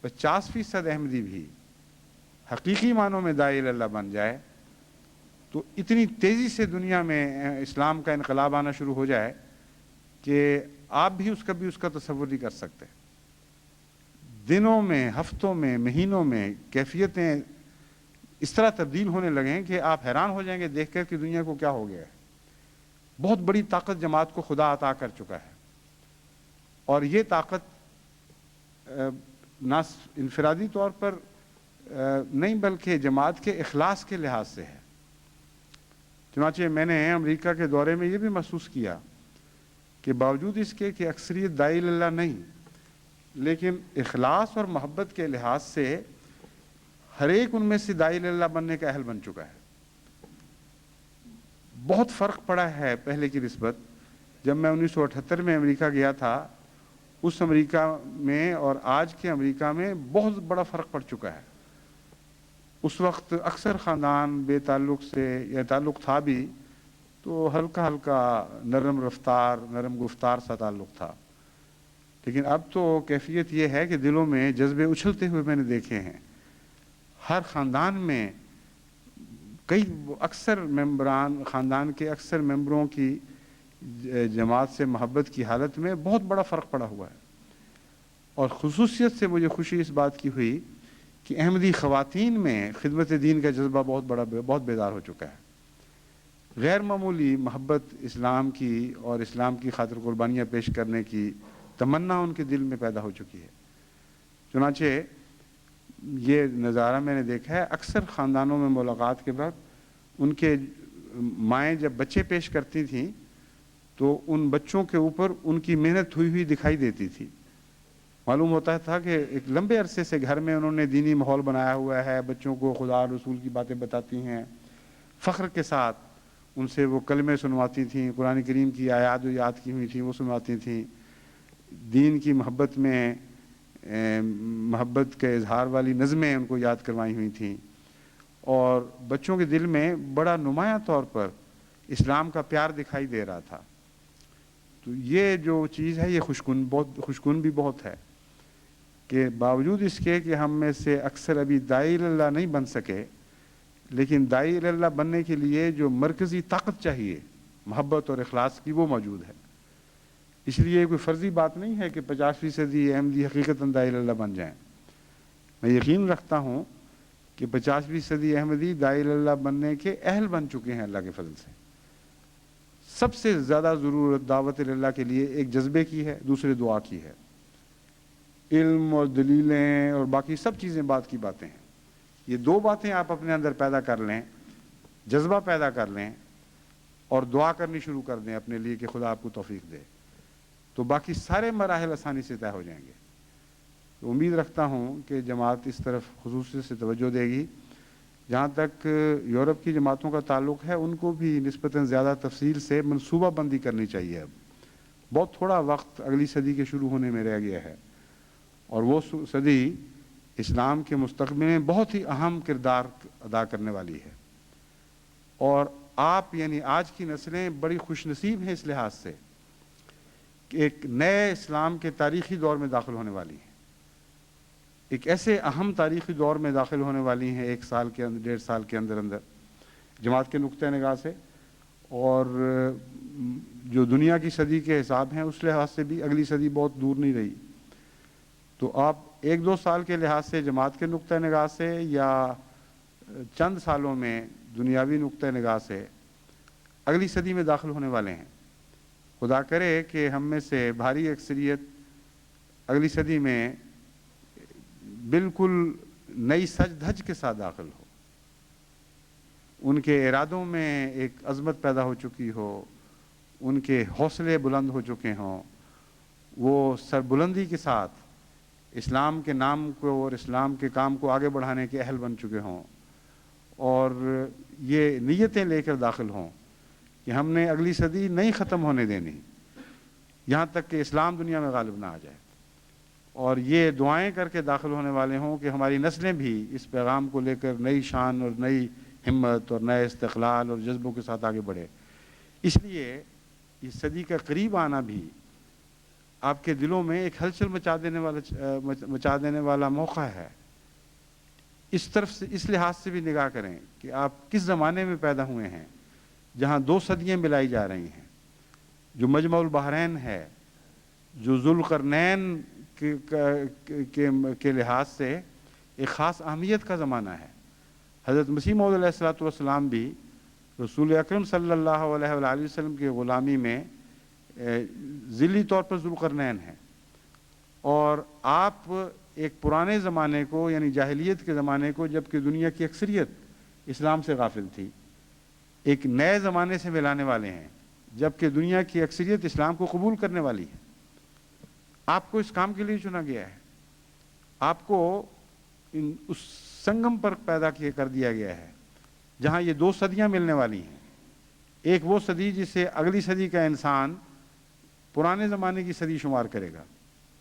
50% احمدی بھی حقیقی معنوں میں داعی اللہ بن جائے تو اتنی تیزی سے دنیا میں اسلام کا انقلاب آنا شروع ہو جائے کہ آپ بھی اس کا تصور نہیں کر سکتے. دنوں میں، ہفتوں میں، مہینوں میں کیفیتیں اس طرح تبدیل ہونے لگیں کہ آپ حیران ہو جائیں گے دیکھ کر کہ دنیا کو کیا ہو گیا ہے. بہت بڑی طاقت جماعت کو خدا عطا کر چکا ہے، اور یہ طاقت نہ انفرادی طور پر نہیں بلکہ جماعت کے اخلاص کے لحاظ سے ہے. چنانچہ میں نے امریکہ کے دورے میں یہ بھی محسوس کیا کہ باوجود اس کے کہ اکثریت داعی اللہ نہیں، لیکن اخلاص اور محبت کے لحاظ سے ہر ایک ان میں سے داعی اللہ بننے کا اہل بن چکا ہے. بہت فرق پڑا ہے پہلے کی نسبت. جب میں 1978 میں امریکہ گیا تھا، اس امریکہ میں اور آج کے امریکہ میں بہت بڑا فرق پڑ چکا ہے. اس وقت اکثر خاندان بے تعلق سے یا تعلق تھا بھی تو ہلکا ہلکا نرم رفتار، نرم گفتار سا تعلق تھا. لیکن اب تو کیفیت یہ ہے کہ دلوں میں جذبے اچھلتے ہوئے میں نے دیکھے ہیں. ہر خاندان میں اکثر ممبران، خاندان کے اکثر ممبروں کی جماعت سے محبت کی حالت میں بہت بڑا فرق پڑا ہوا ہے. اور خصوصیت سے مجھے خوشی اس بات کی ہوئی کہ احمدی خواتین میں خدمت دین کا جذبہ بہت بیدار ہو چکا ہے. غیر معمولی محبت اسلام کی اور اسلام کی خاطر قربانیاں پیش کرنے کی تمنا ان کے دل میں پیدا ہو چکی ہے. چنانچہ یہ نظارہ میں نے دیکھا ہے اکثر خاندانوں میں ملاقات کے بعد ان کے مائیں جب بچے پیش کرتی تھیں تو ان بچوں کے اوپر ان کی محنت ہوئی دکھائی دیتی تھی. معلوم ہوتا تھا کہ ایک لمبے عرصے سے گھر میں انہوں نے دینی ماحول بنایا ہوا ہے، بچوں کو خدا اور رسول کی باتیں بتاتی ہیں، فخر کے ساتھ ان سے وہ کلمے سنواتی تھیں، قرآن کریم کی آیات یاد کی ہوئی تھیں وہ سنواتی تھیں، دین کی محبت میں محبت کے اظہار والی نظمیں ان کو یاد کروائی ہوئی تھیں، اور بچوں کے دل میں بڑا نمایاں طور پر اسلام کا پیار دکھائی دے رہا تھا. تو یہ جو چیز ہے یہ خوشگون بھی بہت ہے کہ باوجود اس کے کہ ہم میں سے اکثر ابھی داعی اللہ نہیں بن سکے، لیکن داعی اللہ بننے کے لیے جو مرکزی طاقت چاہیے محبت اور اخلاص کی وہ موجود ہے. اس لیے کوئی فرضی بات نہیں ہے کہ 50% احمدی حقیقتاً داعی اللہ بن جائیں. میں یقین رکھتا ہوں کہ 50% احمدی داعی اللہ بننے کے اہل بن چکے ہیں اللہ کے فضل سے. سب سے زیادہ ضرورت دعوت اللہ کے لیے ایک جذبے کی ہے، دوسرے دعا کی ہے. علم اور دلیلیں اور باقی سب چیزیں بات کی باتیں ہیں. یہ دو باتیں آپ اپنے اندر پیدا کر لیں، جذبہ پیدا کر لیں اور دعا کرنی شروع کر دیں اپنے لیے کہ خدا آپ کو توفیق دے، تو باقی سارے مراحل آسانی سے طے ہو جائیں گے. تو امید رکھتا ہوں کہ جماعت اس طرف خصوصی سے توجہ دے گی. جہاں تک یورپ کی جماعتوں کا تعلق ہے ان کو بھی نسبتاً زیادہ تفصیل سے منصوبہ بندی کرنی چاہیے. اب بہت تھوڑا وقت اگلی صدی کے شروع ہونے میں رہ گیا ہے، اور وہ صدی اسلام کے مستقبل میں بہت ہی اہم کردار ادا کرنے والی ہے. اور آپ یعنی آج کی نسلیں بڑی خوش نصیب ہیں اس لحاظ سے کہ ایک نئے اسلام کے تاریخی دور میں داخل ہونے والی ہیں، ایک ایسے اہم تاریخی دور میں داخل ہونے والی ہیں 1 سال کے اندر 1.5 سال کے اندر جماعت کے نقطۂ نگاہ سے، اور جو دنیا کی صدی کے حساب ہیں اس لحاظ سے بھی اگلی صدی بہت دور نہیں رہی. تو آپ 1-2 سال کے لحاظ سے جماعت کے نقطۂ نگاہ سے یا چند سالوں میں دنیاوی نقطۂ نگاہ سے اگلی صدی میں داخل ہونے والے ہیں. خدا کرے کہ ہم میں سے بھاری اکثریت اگلی صدی میں بالکل نئی سج دھج کے ساتھ داخل ہو، ان کے ارادوں میں ایک عظمت پیدا ہو چکی ہو، ان کے حوصلے بلند ہو چکے ہوں، وہ سربلندی کے ساتھ اسلام کے نام کو اور اسلام کے کام کو آگے بڑھانے کے اہل بن چکے ہوں، اور یہ نیتیں لے کر داخل ہوں کہ ہم نے اگلی صدی نہیں ختم ہونے دینی، یہاں تک کہ اسلام دنیا میں غالب نہ آ جائے، اور یہ دعائیں کر کے داخل ہونے والے ہوں کہ ہماری نسلیں بھی اس پیغام کو لے کر نئی شان اور نئی ہمت اور نئے استقلال اور جذبوں کے ساتھ آگے بڑھے۔ اس لیے اس صدی کا قریب آنا بھی آپ کے دلوں میں ایک ہلچل مچا دینے والا موقع ہے۔ اس طرف سے، اس لحاظ سے بھی نگاہ کریں کہ آپ کس زمانے میں پیدا ہوئے ہیں جہاں 2 صدیاں ملائی جا رہی ہیں، جو مجمع البحرین ہے، جو ذوالقرنین کے لحاظ سے ایک خاص اہمیت کا زمانہ ہے۔ حضرت مسیح موعود علیہ الصلوۃ والسلام بھی رسول اکرم صلی اللہ علیہ وآلہ وسلم کی غلامی میں ذیلی طور پر ذوالقرنین ہیں، اور آپ ایک پرانے زمانے کو، یعنی جاہلیت کے زمانے کو، جب کہ دنیا کی اکثریت اسلام سے غافل تھی، ایک نئے زمانے سے ملانے والے ہیں جب کہ دنیا کی اکثریت اسلام کو قبول کرنے والی ہے۔ آپ کو اس کام کے لیے چنا گیا ہے، آپ کو اس سنگم پر پیدا کر دیا گیا ہے جہاں یہ 2 صدیاں ملنے والی ہیں۔ ایک وہ صدی جسے اگلی صدی کا انسان پرانے زمانے کی صدی شمار کرے گا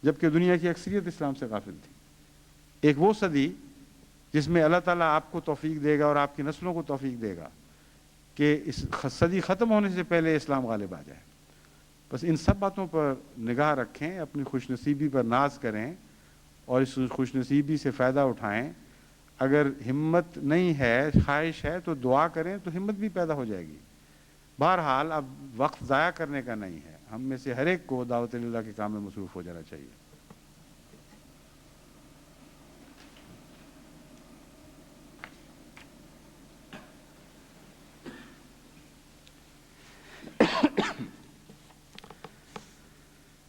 جبکہ دنیا کی اکثریت اسلام سے غافل تھی۔ ایک وہ صدی جس میں اللہ تعالیٰ آپ کو توفیق دے گا اور آپ کی نسلوں کو توفیق دے گا کہ اس صدی ختم ہونے سے پہلے اسلام غالب آ جائے۔ بس ان سب باتوں پر نگاہ رکھیں، اپنی خوش نصیبی پر ناز کریں اور اس خوش نصیبی سے فائدہ اٹھائیں۔ اگر ہمت نہیں ہے، خواہش ہے، تو دعا کریں تو ہمت بھی پیدا ہو جائے گی۔ بہرحال اب وقت ضائع کرنے کا نہیں ہے، ہم میں سے ہر ایک کو دعوت اللہ کے کام میں مصروف ہو جانا چاہیے۔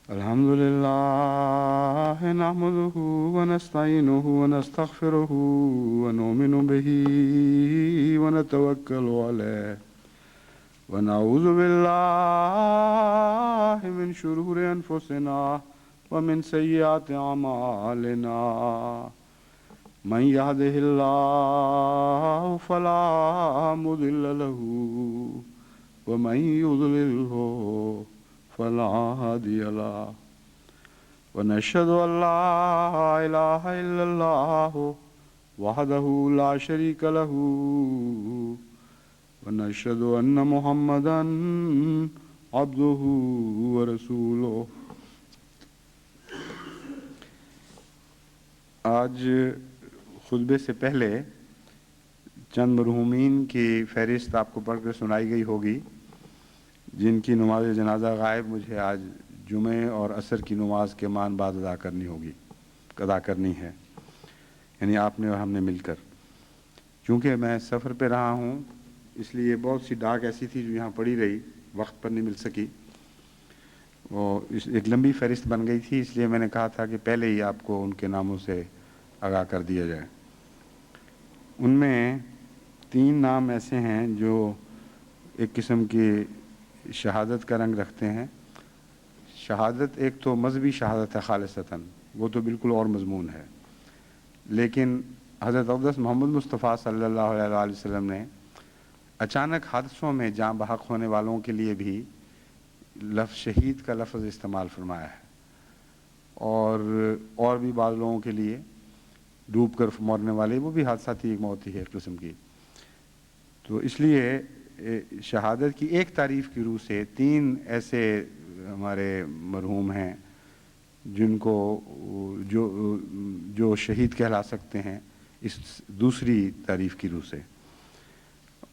الحمد لله نحمده ونستعينه ونستغفره ونؤمن به ونتوكل عليه ونعوذ بالله من شرور أنفسنا ومن سيئات أعمالنا من يهده الله فلا مضل له ومن يضلله فلا هادي له ونشهد أن لا إله إلا الله وحده لا شريك له ونشهد أن محمدا عبده ورسوله۔ آج خطبے سے پہلے چند مرحومین کی فہرست آپ کو پڑھ کر سنائی گئی ہوگی جن کی نماز جنازہ غائب مجھے آج جمعہ اور عصر کی نماز کے مان بعد ادا کرنی ہے، یعنی آپ نے اور ہم نے مل کر۔ چونکہ میں سفر پہ رہا ہوں اس لیے بہت سی ڈاک ایسی تھی جو یہاں پڑی رہی، وقت پر نہیں مل سکی، وہ ایک لمبی فہرست بن گئی تھی، اس لیے میں نے کہا تھا کہ پہلے ہی آپ کو ان کے ناموں سے آگاہ کر دیا جائے۔ ان میں 3 نام ایسے ہیں جو ایک قسم کی شہادت کا رنگ رکھتے ہیں۔ شہادت ایک تو مذہبی شہادت ہے خالصتاً، وہ تو بالکل اور مضمون ہے، لیکن حضرت اقدس محمد مصطفیٰ صلی اللہ علیہ وآلہ وسلم نے اچانک حادثوں میں جاں بحق ہونے والوں کے لیے بھی لفظ شہید کا لفظ استعمال فرمایا ہے، اور بھی بعض لوگوں کے لیے ڈوب کر مرنے والے، وہ بھی حادثاتی ایک موت ہی ہے ایک قسم کی۔ تو اس لیے شہادت کی ایک تعریف کی روح سے 3 ایسے ہمارے مرحوم ہیں جن کو جو شہید کہلا سکتے ہیں اس دوسری تعریف کی روح سے۔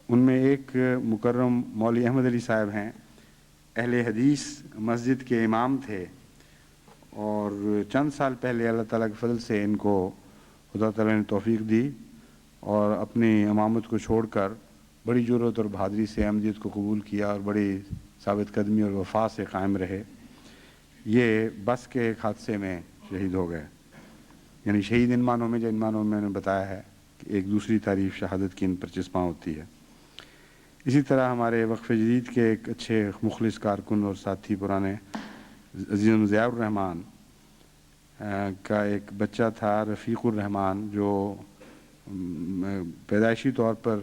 ان میں ایک مکرم مولوی احمد علی صاحب ہیں، اہل حدیث مسجد کے امام تھے، اور چند سال پہلے اللہ تعالیٰ کے فضل سے ان کو خدا تعالیٰ نے توفیق دی اور اپنی امامت کو چھوڑ کر بڑی جرأت اور بہادری سے احمدیت کو قبول کیا اور بڑی ثابت قدمی اور وفا سے قائم رہے۔ یہ بس کے ایک حادثے میں شہید ہو گئے، یعنی شہید ان معنوں میں، جن معنوں میں نے بتایا ہے کہ ایک دوسری تعریف شہادت کی ان پر چسپاں ہوتی ہے۔ اسی طرح ہمارے وقف جدید کے ایک اچھے مخلص کارکن اور ساتھی پرانے عزیز ضیاء الرحمن کا ایک بچہ تھا رفیق الرحمن، جو پیدائشی طور پر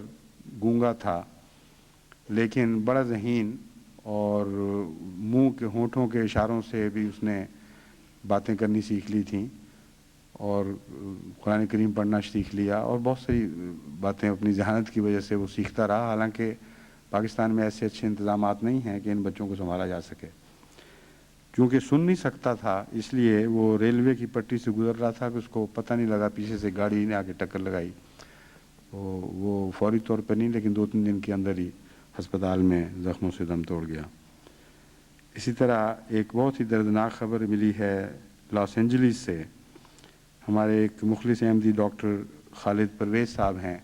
گونگا تھا لیکن بڑا ذہین اور منہ کے ہونٹوں کے اشاروں سے بھی اس نے باتیں کرنی سیکھ لی تھیں، اور قرآن کریم پڑھنا سیکھ لیا، اور بہت ساری باتیں اپنی ذہانت کی وجہ سے وہ سیکھتا رہا، حالانکہ پاکستان میں ایسے اچھے انتظامات نہیں ہیں کہ ان بچوں کو سنبھالا جا سکے۔ کیونکہ سن نہیں سکتا تھا، اس لیے وہ ریلوے کی پٹی سے گزر رہا تھا کہ اس کو پتہ نہیں لگا، پیچھے سے گاڑی نے آ کے ٹکر لگائی، وہ فوری طور پہ نہیں، لیکن 2-3 دن کے اندر ہی ہسپتال میں زخموں سے دم توڑ گیا۔ اسی طرح ایک بہت ہی دردناک خبر ملی ہے لاس اینجلس سے۔ ہمارے ایک مخلص احمدی ڈاکٹر خالد پرویز صاحب ہیں،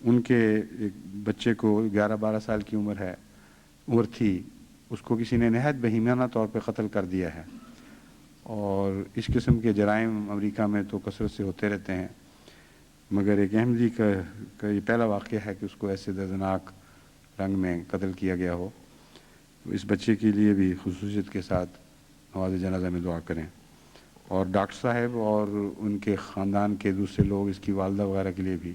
ان کے ایک بچے کو 11-12 سال کی عمر تھی، اس کو کسی نے نہایت بہیمانہ طور پہ قتل کر دیا ہے، اور اس قسم کے جرائم امریکہ میں تو کثرت سے ہوتے رہتے ہیں، مگر ایک احمدی کا یہ پہلا واقعہ ہے کہ اس کو ایسے دردناک رنگ میں قتل کیا گیا ہو۔ اس بچے کے لیے بھی خصوصیت کے ساتھ نماز جنازہ میں دعا کریں، اور ڈاکٹر صاحب اور ان کے خاندان کے دوسرے لوگ، اس کی والدہ وغیرہ کے لیے بھی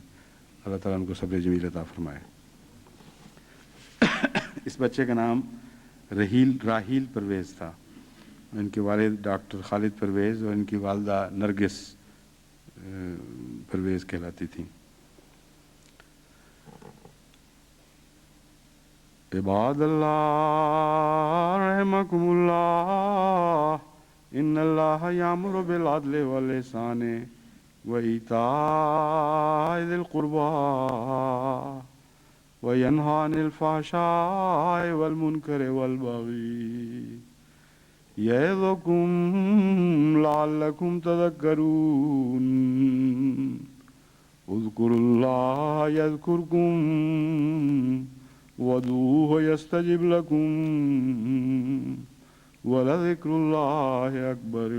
اللہ تعالیٰ ان کو صبر جمیل عطا فرمائے۔ اس بچے کا نام راحیل پرویز تھا، ان کے والد ڈاکٹر خالد پرویز اور ان کی والدہ نرگس پرویز کہلاتی تھیں۔ عباد اللہ رحمکم اللہ، ان اللہ یامر بالعدل والاحسان وایتاء ذی القربى وینہی عن الفحشاء والمنکر والبغی یعظکم لعلکم تذکرون، اذکروا اللہ یذکرکم وادعوہ یستجب لکم ولذکر اللہ اکبر۔